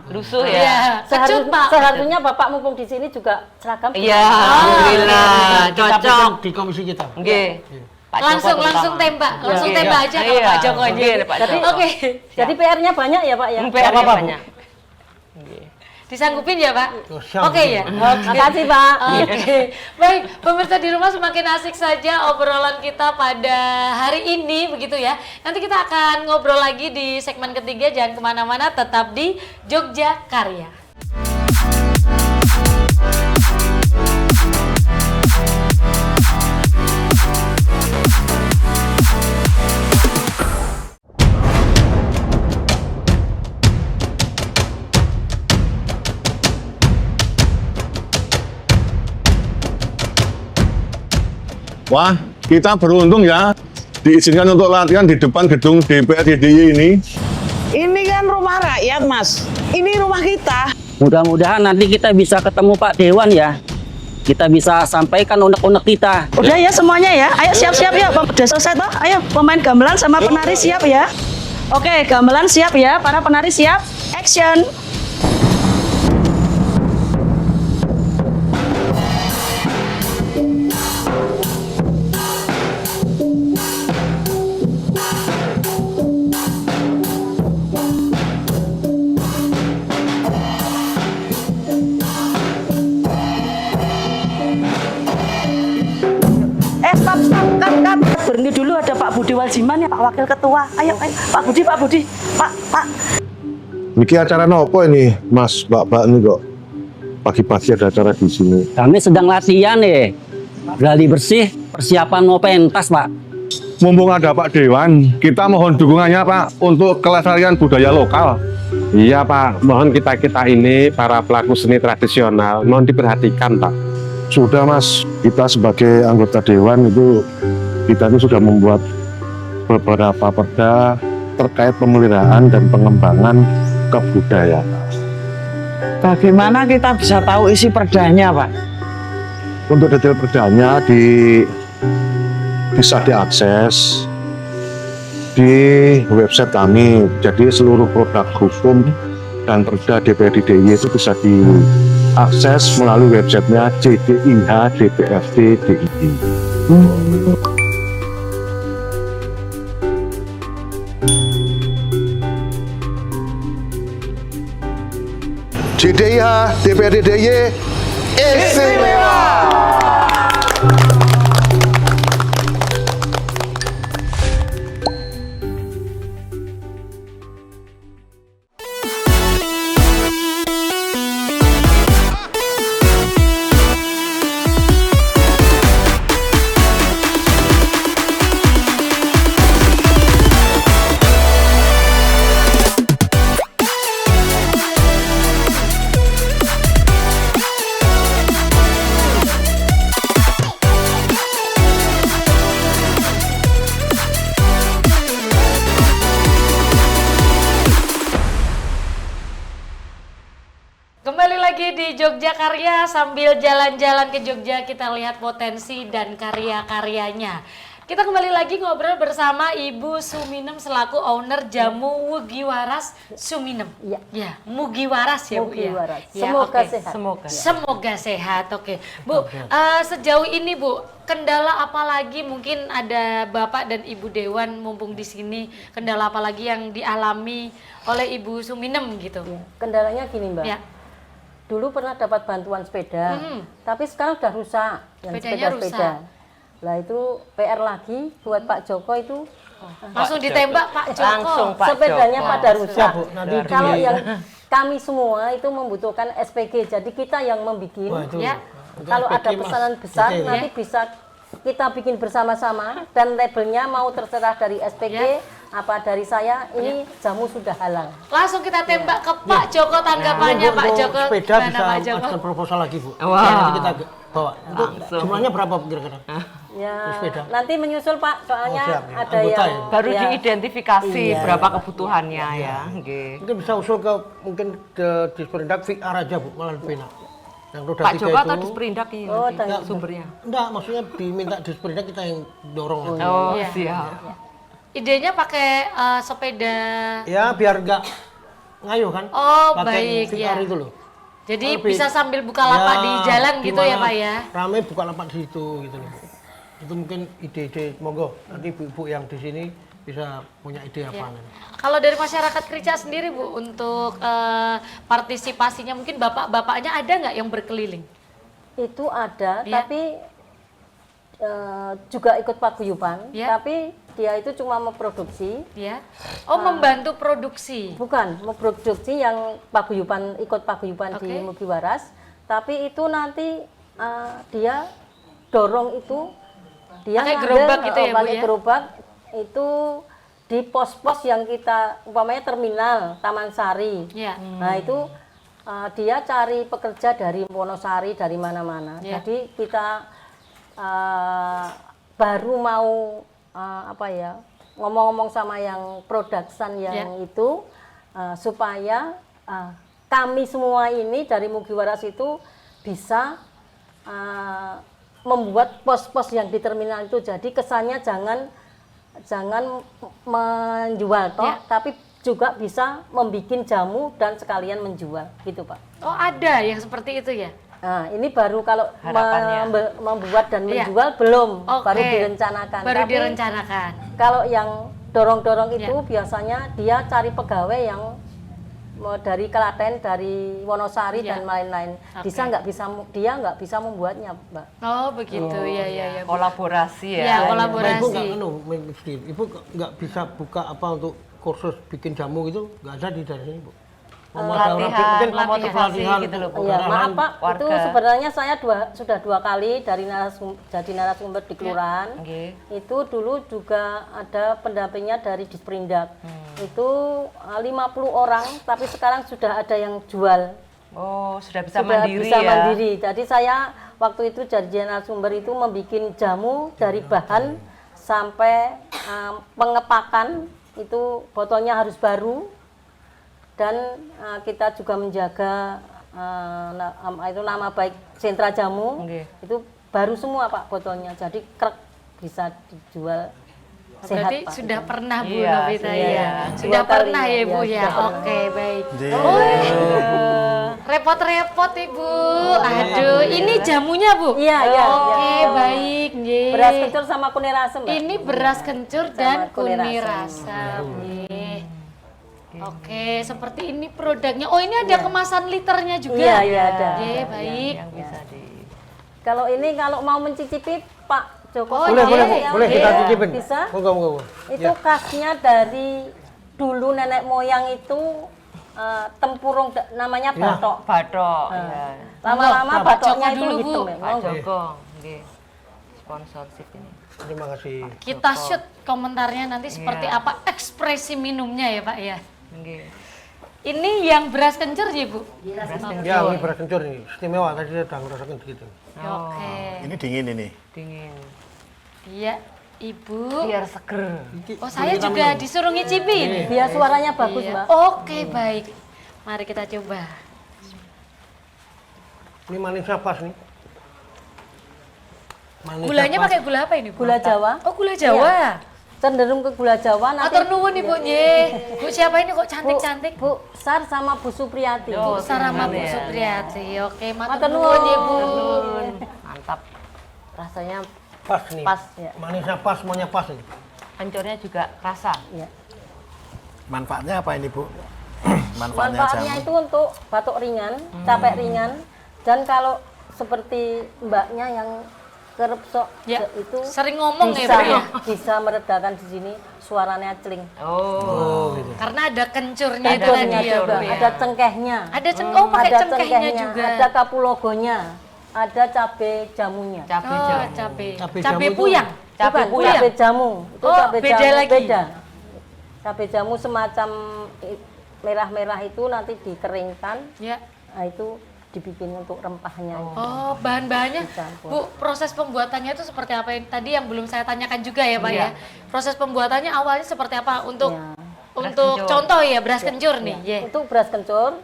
Lusuh ya. Iya, kecut Pak. seharusnya Bapak mumpung di sini juga seragam. Iya, alhamdulillah Kita cocok. bikin di komisi kita. Nggih. Pak Joko Langsung terutama. tembak, langsung Iya. tembak aja kalau Iya, Pak Joko nggih, Pak Jadi- Joko. Oke, Jadi PR-nya banyak ya Pak ya. PR-nya apa-apa, Bu. banyak. Nggih. disanggupin ya Pak? Oh, siap. Oke ya. Makasih Pak. Oke, baik pemirsa di rumah semakin asik saja obrolan kita pada hari ini begitu ya. Nanti kita akan ngobrol lagi di segmen ketiga, jangan kemana-mana, tetap di Jogja Karya. Wah, kita beruntung ya diizinkan untuk latihan di depan gedung DPR DIY ini. Ini kan rumah rakyat, Mas. Ini rumah kita. Mudah-mudahan nanti kita bisa ketemu Pak Dewan ya. Kita bisa sampaikan unek-unek kita. Udah ya semuanya ya. Ayo siap-siap ya. Udah selesai toh? Ayo pemain gamelan sama penari siap ya. Oke, gamelan siap ya. Para penari siap. Action. Stop, cut. Berhenti dulu, ada Pak Budi Waljiman ya, Pak Wakil Ketua. Ayo, Pak Budi. Pak. Niki acara nopo ini, Mas, Mbak ini kok pagi-pagi ada acara di sini. Kami sedang latihan nih. Gali bersih, persiapan mau pentas Pak. mumpung ada Pak Dewan, kita mohon dukungannya Pak untuk kelestarian budaya lokal. Iya Pak, mohon kita-kita ini para pelaku seni tradisional mohon diperhatikan Pak. Sudah Mas, kita sebagai anggota Dewan kita sudah membuat beberapa perda terkait pemeliharaan dan pengembangan kebudayaan. Bagaimana kita bisa tahu isi perdanya, Pak? Untuk detail perdanya bisa diakses di website kami. Jadi seluruh produk hukum dan perda DPRD DIY itu bisa diakses melalui websitenya JDIH DPRD DIY. JDIH DPRD DIY istimewa. Kembali lagi di Jogja Karya, sambil jalan-jalan ke Jogja kita lihat potensi dan karya-karyanya. Kita kembali lagi ngobrol bersama Ibu Suminem selaku owner Jamu Mugiwaras Suminem. Iya. Ya, Mugiwaras ya Bu ya. Mugiwaras. Ya, Semoga oke. sehat. Semoga sehat. Oke. Bu, sejauh ini Bu, kendala apa lagi mungkin ada Bapak dan Ibu Dewan mumpung di sini, kendala apa lagi yang dialami oleh Ibu Suminem gitu? Ya, kendalanya gini Mbak. Ya. Dulu pernah dapat bantuan sepeda, tapi sekarang udah rusak yang Sepedanya sepeda-sepeda. Lah itu PR lagi buat Pak Joko itu Langsung ditembak Pak Joko. Langsung Pak sepedanya Joko. pada rusak. Siap, Bu. Nanti Kalau di- yang kami semua itu membutuhkan SPG, jadi kita yang membikin. Wah, itu Ya. untuk Kalau SPG, ada Mas. pesanan besar Detail. nanti bisa kita bikin bersama-sama dan labelnya mau terserah dari SPG apa dari saya, ini jamu sudah halal. Langsung kita tembak ke Pak Joko tanggapannya Pak Untuk Joko. sepeda Gimana, bisa Pak Joko? ajukan proposal lagi Bu. Wah. Nanti kita bawa. Untuk Langsung. jumlahnya berapa Bu kira-kira? Ya, Sepeda. nanti menyusul Pak, soalnya Oh, siap, ya. ada Anggota yang ya? Baru ya, diidentifikasi Iya. berapa kebutuhannya ya. Nggih. Mungkin bisa usul ke Disperindak VR aja Bu, malah lebih enak. Yang roda Pak 3 Joko itu. atau Disperindak ini Oh, nanti dan- sumbernya? Enggak, maksudnya diminta Disperindak kita yang dorong nanti. Oh, Iya. siap. Idenya pakai sepeda. Ya biar enggak ngayuh kan. Oh, Pakai baik, VR ya. itu loh. Jadi Lebih- bisa sambil buka lapak di jalan gitu ya gimana Pak ya. Rame buka lapak di situ gitu loh Bu. Itu mungkin ide-ide, monggo nanti ibu-ibu yang di sini bisa punya ide apa Ya. nanti. Kalau dari masyarakat Krica sendiri Bu, untuk partisipasinya mungkin bapak-bapaknya ada nggak yang berkeliling? itu ada, Iya. tapi juga ikut paguyuban, Iya. tapi dia itu cuma memproduksi, Ya. Oh, membantu produksi. bukan memproduksi yang paguyuban, ikut paguyuban di Oke. Mugiwaras, tapi itu nanti dia dorong itu, dia Pakai ngambil, gerobak gitu ya, Bu, pakai ya? gerobak itu di pos-pos yang kita umpamanya terminal Taman Sari. Ya. Nah itu dia cari pekerja dari Wonosari, dari mana-mana. Ya. Jadi kita baru mau ngomong-ngomong sama yang production yang itu supaya kami semua ini dari Mugiwaras itu bisa membuat pos-pos yang di terminal itu, jadi kesannya jangan menjual toh, Ya. tapi juga bisa membuat jamu dan sekalian menjual gitu Pak. Oh, ada yang seperti itu ya? Nah ini baru kalau Harapannya. membuat dan Iya. menjual belum, Oke. baru direncanakan. Baru Tapi direncanakan. kalau yang dorong-dorong itu Ya. biasanya dia cari pegawai yang dari Klaten, dari Wonosari Ya. dan lain-lain. Oke. Dia nggak bisa membuatnya, Mbak. Oh, begitu. Ya, ya, ya. Bu. Kolaborasi ya. Ya, Nah, kolaborasi. ibu nggak ibu nggak bisa buka apa untuk kursus bikin jamu gitu, nggak ada di dari sini Bu. pelatihan, mungkin motivasi pelatihan gitu loh Bu. Iya, maaf Pak, warga. itu sebenarnya saya sudah 2 kali jadi narasumber di kelurahan. Nggih. Itu dulu juga ada pendampingnya dari Disperindak. Itu 50 orang, tapi sekarang sudah ada yang jual. Oh, sudah bisa Sudah mandiri bisa ya. mandiri. Jadi saya waktu itu jadi narasumber itu membuat jamu dari bahan sampai pengepakan itu botolnya harus baru. Dan kita juga menjaga itu nama baik sentra jamu. Nggih. Itu baru semua Pak botolnya, jadi krek bisa dijual sehat Berarti Pak. sudah itu. pernah Bu Iya, Novita iya. ya. Dua Sudah kali pernah ya, ya Bu iya, ya. sudah pernah. Oke, baik. Nggih. Repot-repot Ibu. Aduh, ini jamunya Bu. Iya, iya, Oke, iya. baik, nggih. Beras kencur sama kuning asem Mbak. Ini beras kencur dan kuning kuning asam. asam. Nggih. Oke, seperti ini produknya. Oh, ini ada kemasan liternya juga. Iya, iya ada. Nggih, baik. Yang bisa di Kalau mau mencicipi Pak Joko. Oh, Boleh, iya, boleh kita iya. cicipin. Bisa? Monggo. Itu khasnya dari dulu nenek moyang itu tempurung namanya batok. batok Nah, ya. Lama-lama Pak batoknya Joko itu dulu, Bu. hitam ya. Pak Monggo. Joko, nggih. Sponsorship ini. Terima kasih. Kita shoot komentarnya nanti seperti Iya. apa ekspresi minumnya ya, Pak ya. Nggih. Ini yang beras kencur ya, Bu? Ya, ini beras kencur ini istimewa. Tadi saya udah ngerasakan gitu. Oke. Ini dingin ini. Dingin. Iya, Ibu. Biar seger. Oh, saya juga disuruh ngicipi ini. Biar suaranya bagus, Iya. Mbak. Oke, baik. Mari kita coba. Ini manisnya pas nih. Manisnya Gulanya pas. pakai gula apa ini, Bu? Gula Jawa. Oh, gula Jawa. Cenderung ke gula Jawa nanti. Matur nuwun Ibu nggih. Bu siapa ini kok cantik-cantik? Bu Sar sama Bu Supriyati. Bu Sarama Bu ya. Supriyati. Oke, matur Matur nuwun ya, Bu. Mantap. Rasanya Pas nih. Pas, ya. Manisnya pas, semuanya pas nih. kencurnya juga kerasa. Ya. Manfaatnya apa ini, Bu? Manfaatnya jamu. itu untuk batuk ringan, capek ringan, dan kalau seperti mbaknya yang kerep sok Ya, itu sering ngomong ya, bisa, Bu ya? bisa meredakan di sini suaranya celing. Oh. Karena ada kencurnya itu Kencurnya tadi ya, juga, Bu ya. ada cengkehnya, Ada oh pakai ada cengkehnya juga. ada kapulogonya, ada cabe jamunya. Cabai Oh, jamu. cabe. Cabe Cabe jamu itu- puyang. Cabe Bukan, puyang. cabe jamu. Itu Oh, cabe beda jamu lagi. beda. Cabe jamu semacam merah-merah itu nanti dikeringkan. Ya. Nah, itu dibikin untuk rempahnya. Oh, bahan-bahannya. Dicampur. Bu, proses pembuatannya itu seperti apa? Tadi yang belum saya tanyakan juga ya, Pak ya. Proses pembuatannya awalnya seperti apa untuk Ya. untuk kencur. contoh ya beras kencur nih. Ya. Ya. Untuk beras kencur,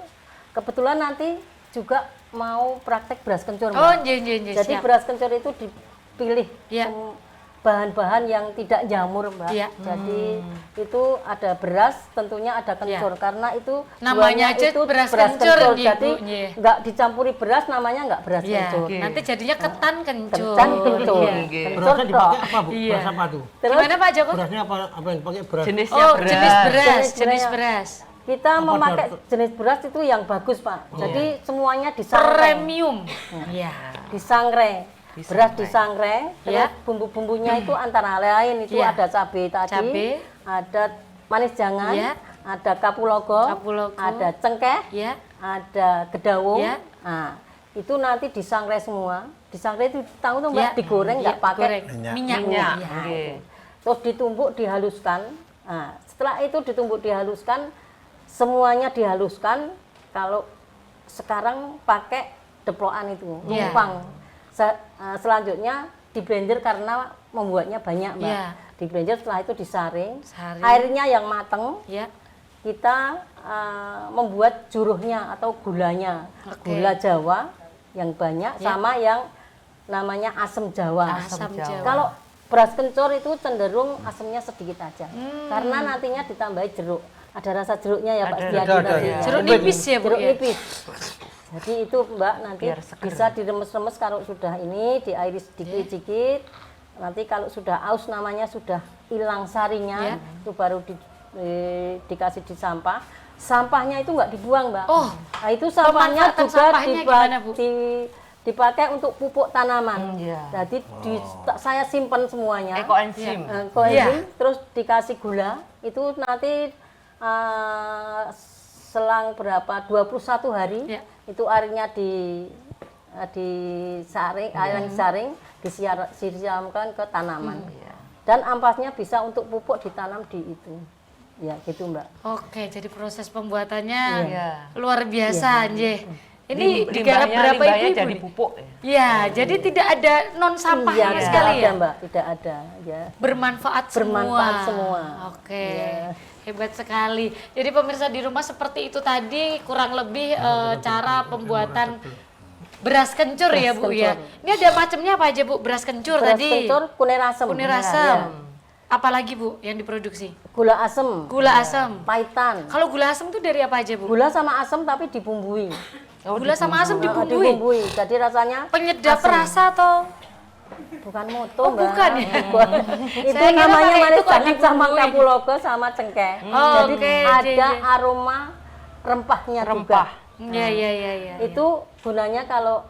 kebetulan nanti juga mau praktek beras kencur. Oh, Mbak. nggih, Jadi siap. beras kencur itu dipilih Ya. bahan-bahan yang tidak jamur, Mbak. Ya. Jadi itu ada beras, tentunya ada kencur karena itu Namanya duanya aja itu beras kencur, nggih, Jadi Bu, nggih. nggak dicampuri beras, namanya nggak beras Ya, kencur. nanti jadinya ketan kencur. Kencur, kencur. Iya. Kencur Berasnya dipakai tok. apa, Bu? Iya. Beras apa tuh? Terus Gimana Pak Joko? Berasnya apa yang dipakai beras? Jenisnya Oh, beras. jenis beras, Jenis jenis beras. beras. kita memakai jenis beras itu yang bagus, Pak. Jadi semuanya disangrai. Premium. Iya. Disangrai. Beras disangrai, Ya. terus bumbu-bumbunya itu antara lain itu Ya. ada cabai tadi, Cabai. ada manis jangan, Ya. ada kapulogo, Kapulogo. ada cengkeh, Ya. ada gedawung. Ya. Nah, itu nanti disangrai semua. Disangrai itu tahu tuh Mbak, Ya. digoreng nggak Ya, pakai goreng. minyak. Minyak. Minyak. Iya. Nggih. terus ditumbuk dihaluskan. Nah, setelah itu ditumbuk dihaluskan, semuanya dihaluskan. Kalau sekarang pakai deplokan itu, Iya. numpang. Selanjutnya di blender karena membuatnya banyak, Mbak. Iya. Di blender setelah itu disaring, Saring. airnya yang mateng, Ya. kita membuat juruhnya atau gulanya. Oke. Gula Jawa yang banyak Ya. sama yang namanya asam Jawa. Asam Jawa. Kalau beras kencur itu cenderung asamnya sedikit aja. Hmm. Karena nantinya ditambahi jeruk. Ada rasa jeruknya ya Pak Ada, Setiadi ada, nanti. ya. Jeruk nipis ya, Bu Jeruk ya. nipis. Jadi itu Mbak nanti Biar seger. bisa diremes-remes kalau sudah ini, diairi sedikit-sedikit. Nanti kalau sudah aus namanya sudah hilang sarinya, Ya. itu baru dikasih di sampah. Sampahnya itu nggak dibuang, Mbak. Oh, Nah, itu sampahnya pemanfaatan juga sampahnya gimana, Bu? dipakai untuk pupuk tanaman. Iya. Jadi saya simpan semuanya. Ekoenzim. Koenzim, Iya. terus dikasih gula, itu nanti selang berapa 21 hari Ya. itu airnya disaring, air yang disaring disiramkan ke tanaman. Dan ampasnya bisa untuk pupuk ditanam di itu. Ya, gitu, Mbak. Oke, jadi proses pembuatannya Iya. luar biasa, Nje. Ini digarap Limbahnya berapa ibu-ibu jadi nih? pupuk ya. Ya, jadi tidak ada non sampah Iya, sama tidak sekali ada, ya. Mbak, tidak ada, ya. Bermanfaat Bermanfaat semua. Oke. Iya. Hebat sekali. Jadi pemirsa di rumah seperti itu tadi kurang lebih cara pembuatan beras kencur ya Bu ya. Ini ada macamnya apa aja Bu? Beras kencur Beras tadi. kencur, kunir asem. Kunir Ya. asem. Apalagi Bu yang diproduksi? Gula asem. Gula asem. Pahitan. Kalau gula asem itu dari apa aja Bu? Gula sama asem tapi dibumbui. Gula sama asem Nah, dibumbui. dibumbui. Jadi rasanya Penyedap asem. rasa atau? Bukan moto, Oh, Mbak. bukan ya? Itu Saya kira namanya pakai itu manis kok jangan sama dibumbui. kapulaga sama cengkeh. Oh, Jadi oke, ada J. aroma rempahnya Rempah. juga. Ya ya ya ya. Itu gunanya kalau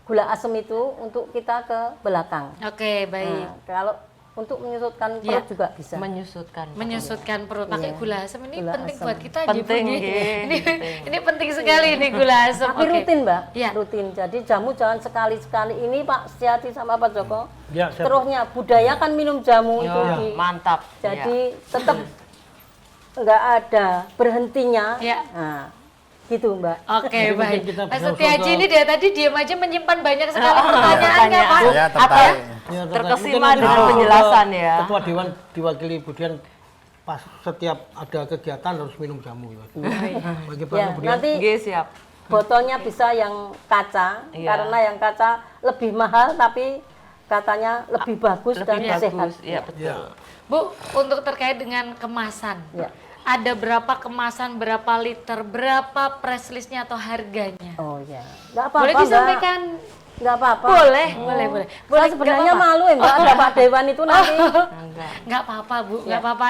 gula asem itu untuk kita ke belakang. Oke, baik. Nah, kalau untuk menyusutkan Ya. perut juga bisa. Menyusutkan. Menyusutkan perut pakai Iya. gula asem ini Gula penting asem. buat kita Penting, Bu, iya. ini penting sekali nih gula asem. Tapi Oke. rutin, Mbak. Iya. Rutin. Jadi jamu jangan sekali-sekali. Ini Pak Setiati sama Pak Joko. Ya, siap. Terusnya budayakan minum jamu itu Ya, di mantap. jadi tetap nggak ada berhentinya. Ya. Nah, gitu, Mbak. Oke, Jadi mungkin baik. kita Mas bisa Setiaji usul ini dari tadi diam aja menyimpan banyak sekali pertanyaan ya Pak. Saya tertarik. Ya, Terkesima mungkin dengan kalau penjelasan ya. Ketua Dewan diwakili Budian pas setiap ada kegiatan harus minum jamu. Bagaimana Ya, Budian? nanti Oke, siap. botolnya bisa yang kaca Iya. karena yang kaca lebih mahal tapi katanya lebih bagus dan Lebih sehat. bagus. Iya, betul. Ya. Bu, untuk terkait dengan kemasan. Ya. Ada berapa kemasan, berapa liter, berapa press listnya atau harganya? Oh ya, nggak apa-apa, Boleh Mbak. disampaikan? Nggak apa-apa. Boleh, boleh. Saya Boleh, sebenarnya nggak apa-apa. malu ya, Mbak, ada Pak Dewan itu nanti. Nggak apa-apa Bu, nggak apa-apa.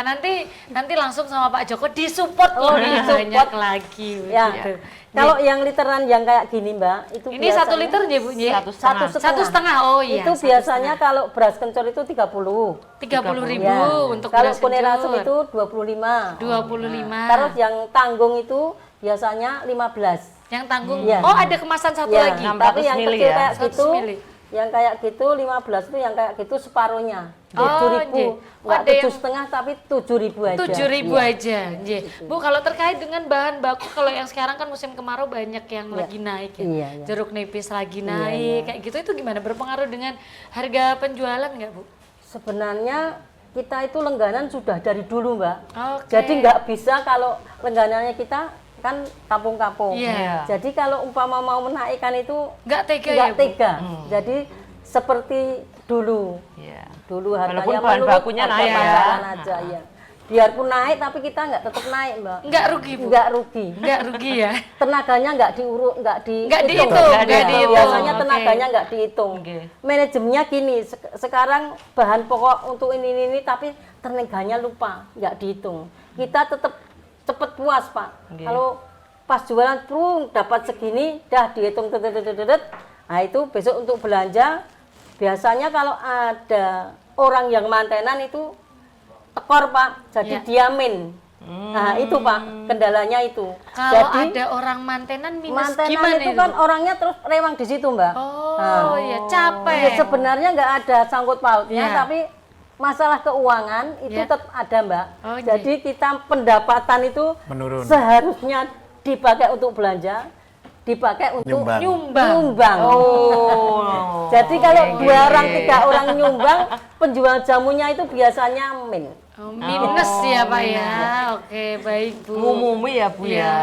Nanti langsung sama Pak Joko disupport Oh, lebih disupport. banyak lagi. Ya. begitu. Kalau yang literan yang kayak gini, Mbak, itu Ini 1 biasanya liter ya Bu? Ya? Satu 1,5. Oh iya. itu biasanya kalau beras kencur itu 30. 30.000 Ya. untuk Kalau beras kunir asem kencur. itu 25. 25. Terus yang tanggung itu biasanya 15. Yang tanggung. Iya. Oh, ada kemasan satu Ya, lagi. 600 tapi yang mili kecil ya? kayak 100 gitu, mili. yang kayak gitu 15 itu yang kayak gitu separuhnya. Oh, 7.000. nggih. Enggak Ada yang 7,5 tapi 7.000 aja. 7.000 Iya. aja. Nggih. Bu, kalau terkait dengan bahan baku, kalau yang sekarang kan musim kemarau banyak yang Iya. lagi naik ya. Iya, iya. Jeruk nipis lagi Iya, naik, iya. kayak gitu itu gimana? Berpengaruh dengan harga penjualan nggak Bu? Sebenarnya kita itu lengganan sudah dari dulu, Mbak. Oke. Jadi nggak bisa kalau lengganannya kita kan kampung-kampung. Iya. Jadi kalau umpama mau menaikkan itu Nggak tega nggak ya Bu? tega. Jadi seperti dulu. Iya. Dulu harganya Walaupun bahan menurut bakunya harga naik ya. pasaran aja ya. Biarpun naik tapi kita nggak tetap naik, Mbak. Nggak rugi Bu? Nggak rugi. Nggak rugi ya? Tenaganya nggak diurut, nggak Nggak dihitung. dihitung, Ya, nggak dihitung. Biasanya Oke. tenaganya nggak dihitung. Oke. Manajemennya gini, sekarang bahan pokok untuk ini tapi tenaganya lupa, nggak dihitung. Kita tetap cepet puas, Pak. Oke. Kalau pas jualan dapat segini, dah dihitung tetet. Nah itu besok untuk belanja. Biasanya kalau ada orang yang mantenan itu tekor, Pak, jadi Ya. diamin. Nah itu Pak, kendalanya itu. Kalau Jadi ada orang mantenan minus mantenan gimana itu kan orangnya terus rewang di situ, Mbak. Oh, ya capek. Ya, sebenarnya nggak ada sangkut pautnya, Ya. tapi masalah keuangan itu Ya. tetap ada, Mbak. Oh, Jadi kita pendapatan itu Menurun. seharusnya dipakai untuk belanja, dipakai untuk Nyumbang. nyumbang. Oh. Jadi kalau 2 orang 3 orang nyumbang, penjual jamunya itu biasanya min. Oh, minus ya Pak ya. Oke, baik Bu. Ngumumi ya Bu Iya. ya.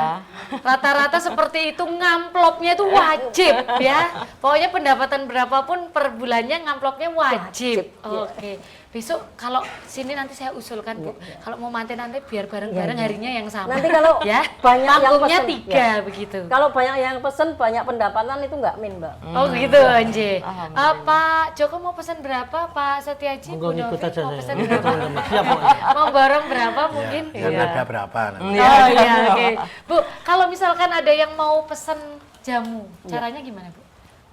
Rata-rata seperti itu, ngamplopnya itu wajib ya. Pokoknya pendapatan berapapun per bulannya ngamplopnya wajib. Oke. Besok kalau sini nanti saya usulkan Bu, kalau mau manten nanti biar bareng-bareng harinya yang sama. Nanti kalau ya, banyak yang panggungnya pesen, 3 begitu. Kalau banyak yang pesen, banyak pendapatan itu nggak min, Mbak. Oh gitu Anje. Alhamdulillah. Pak Joko mau pesan berapa? Pak Setiaji, Monggo Bu ngikut Novi aja mau saya. pesan Ngikut berapa? teman-teman. Siap pokoknya. Mau borong berapa mungkin? Dan harga berapa? nanti. Oh iya, oke. Bu, kalau misalkan ada yang mau pesan jamu, caranya gimana Bu?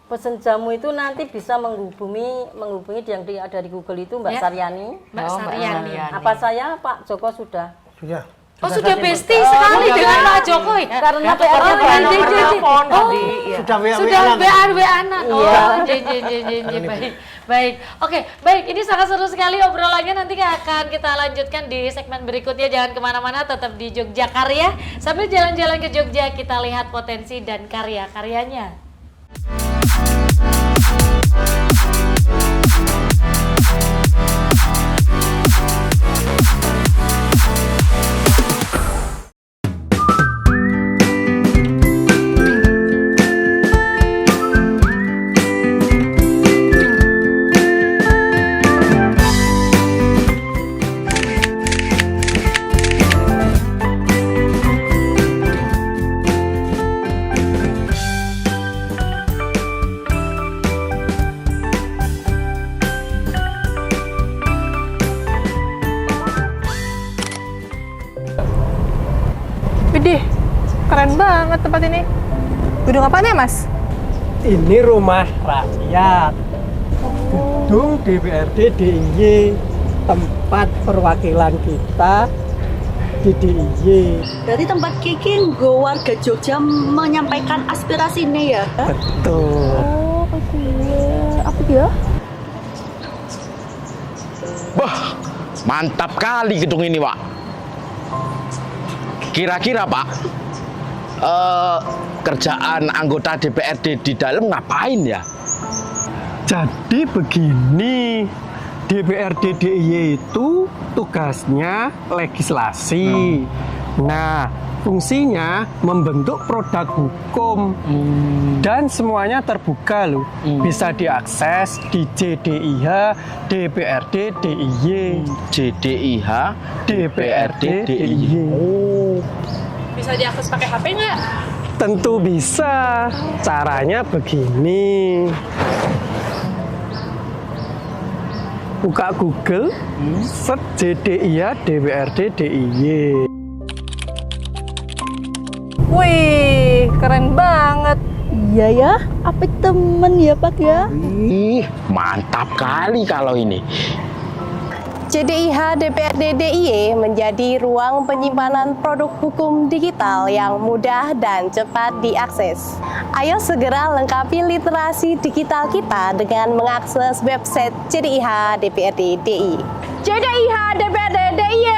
Pesen jamu itu nanti bisa menghubungi yang ada di Google itu Mbak Ya. Saryani. Mbak Oh, Mbak Saryani. Saryani. Apa saya Pak Joko sudah? Sudah. Oh sudah bestie sekali dengan Pak Joko ya? Karena Tukernya PRD bukan nomor telepon tadi. Ya. Sudah Sudah WA-WA-an. Oh, Iya. baik. Baik. Oke, baik. Ini sangat seru sekali obrolannya. Nanti akan kita lanjutkan di segmen berikutnya. Jangan kemana-mana, tetap di Jogja Karya. Sambil jalan-jalan ke Jogja, kita lihat potensi dan karya-karyanya. Widih, keren banget tempat ini. Gedung apaan ya, Mas? Ini rumah rakyat. Gedung DPRD DIY, tempat perwakilan kita di DIY. Berarti tempat Kiki nggo warga Jogja menyampaikan aspirasi ini ya? Betul. Oh, apa dia? Wah, mantap kali gedung ini, Pak. Kira-kira, Pak, kerjaan anggota DPRD di dalam ngapain ya? Jadi begini, DPRD DIY itu tugasnya legislasi. Nah, fungsinya membentuk produk hukum. Dan semuanya terbuka loh. Bisa diakses di JDIH DPRD DIY. JDIH DPRD DIY. Oh, Bisa diakses pakai HP nggak? tentu bisa. Caranya begini. Buka Google, search JDIH DPRD DIY. Wih, keren banget. Iya ya, apa temen ya Pak ya? Ih, mantap kali kalau ini. JDIH DPRD DIY menjadi ruang penyimpanan produk hukum digital yang mudah dan cepat diakses. Ayo segera lengkapi literasi digital kita dengan mengakses website JDIH DPRD DIY. JDIH DPRD DIY.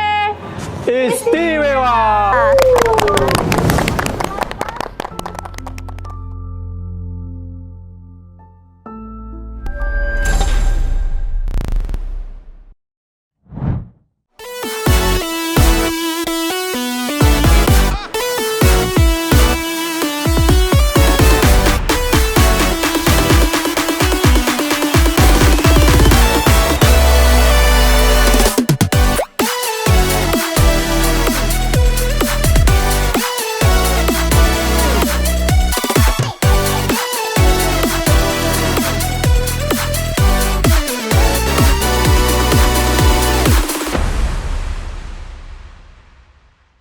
Istimewa.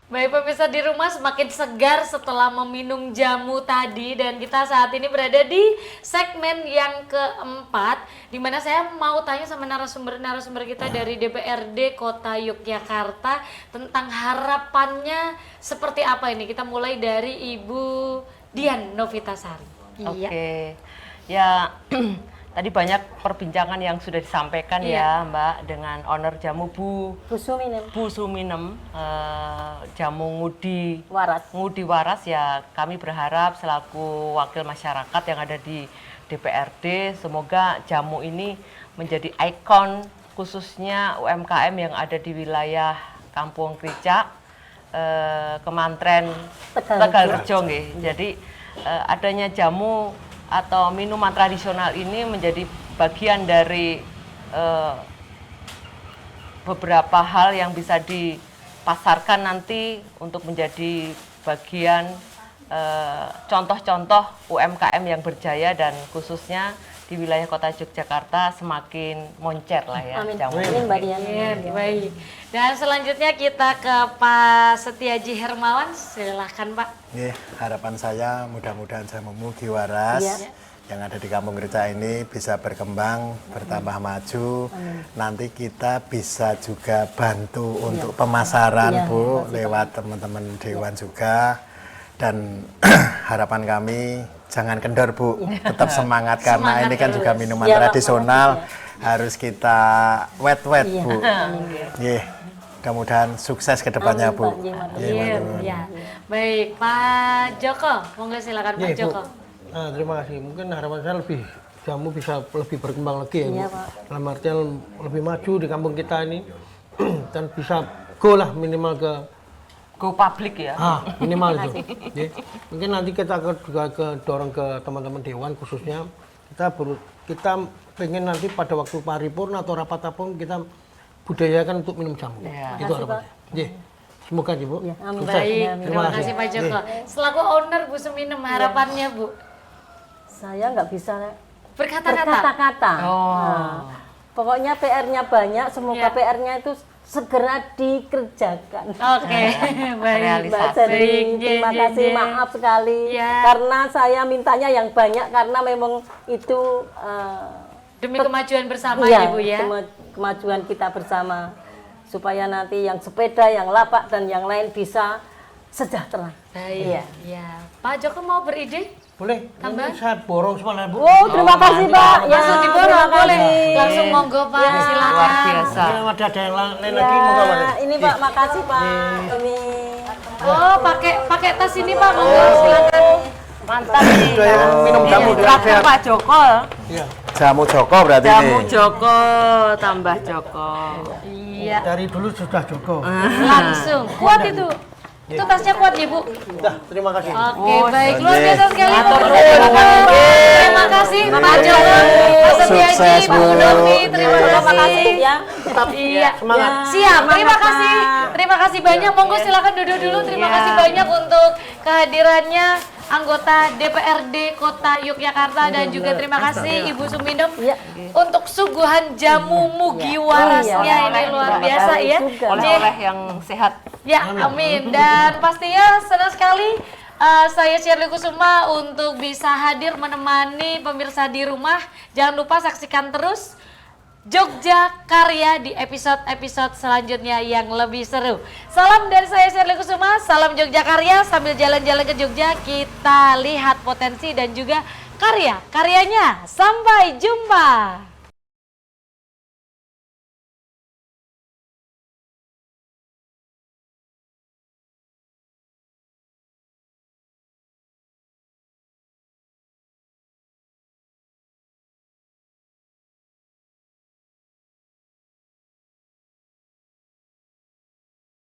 Baik pemirsa di rumah semakin segar setelah meminum jamu tadi dan kita saat ini berada di segmen yang keempat di mana saya mau tanya sama narasumber kita dari DPRD Kota Yogyakarta tentang harapannya seperti apa ini. Kita mulai dari Ibu Dian Novitasari. Oke. Ya tadi banyak perbincangan yang sudah disampaikan ya Mbak dengan owner jamu Bu Suminem, jamu Ngudi Waras ya. Kami berharap selaku wakil masyarakat yang ada di DPRD semoga jamu ini menjadi ikon khususnya UMKM yang ada di wilayah Kampung Kricak, Kemantren Tegalrejo nggih. Jadi adanya jamu atau minuman tradisional ini menjadi bagian dari beberapa hal yang bisa dipasarkan nanti untuk menjadi bagian contoh-contoh UMKM yang berjaya dan khususnya di wilayah Kota Yogyakarta semakin moncer lah ya. Amin Mbak Dian. Baik. Dan selanjutnya kita ke Pak Setiaji Hermawan. Silahkan Pak. Harapan saya mudah-mudahan jamumu waras yang ada di Kampung Krica ini bisa berkembang, bertambah maju. Nanti kita bisa juga bantu untuk pemasaran, Bu, lewat teman-teman Dewan juga. Dan harapan kami jangan kendor, Bu, tetap semangat karena ini kan juga minuman tradisional, harus kita wet-wet, Bu. Mudah-mudahan sukses ke depannya, Bu. Ya. Baik, Pak Joko, monggo silakan Pak Joko. Terima kasih. Mungkin harapan saya lebih jamu bisa lebih berkembang lagi ya, Bu. Dalam artian lebih maju di kampung kita ini dan bisa go lah minimal ke Go public ya. Minimal itu. Mungkin nanti kita juga dorong ke teman-teman dewan khususnya kita pengen nanti pada waktu paripurna atau rapat apapun kita budayakan untuk minum jamu. Itu harapannya. Semoga Bu. Baik, terima kasih Pak Joko. Selaku owner Bu Suminem, harapannya Bu? Saya nggak bisa berkata-kata. Pokoknya PR-nya banyak, semoga PR-nya itu segera dikerjakan. Oke, baik. Mbak Sering, terima kasih, maaf sekali karena saya mintanya yang banyak karena memang itu demi kemajuan bersama ya Bu ya. Kemajuan kita bersama supaya nanti yang sepeda, yang lapak dan yang lain bisa sejahtera. Baik. Ya. Pak Joko mau beride? Boleh. Tambah? Saya borong semuanya, Bu. Terima kasih Pak. Langsung diborong boleh. Langsung monggo Pak, silakan. Luar biasa. Ada yang lain lagi monggo Pak. Ini Pak, makasih Pak. Ini. Oh, pakai tas ini Pak, monggo silakan. Mantap nih. Minum jamu Terakhir Pak Joko. Jamu Joko berarti Jamu ini. Joko tambah Joko. Iya. Dari dulu sudah Joko. Langsung. Kuat itu. Itu tasnya kuat ya Bu? Terima kasih. Oke, baik. Luar biasa sekali. Terima kasih Pak Joko, Pak Setiaji, Pak Mudovi. Terima kasih. Iya. Semangat. Siap. Terima kasih. Terima kasih banyak. Monggo silakan duduk dulu. Terima kasih banyak untuk kehadirannya anggota DPRD Kota Yogyakarta dan juga terima kasih Ibu Suminem untuk suguhan jamu mugi warasnya ini luar biasa ya. Oleh-oleh yang sehat. Ya, amin. Dan pastinya senang sekali saya Shirley Kusuma untuk bisa hadir menemani pemirsa di rumah. Jangan lupa saksikan terus Jogja Karya di episode-episode selanjutnya yang lebih seru. Salam dari saya Shirley Kusuma, salam Jogja Karya. Sambil jalan-jalan ke Jogja kita lihat potensi dan juga karya-karyanya. Sampai jumpa.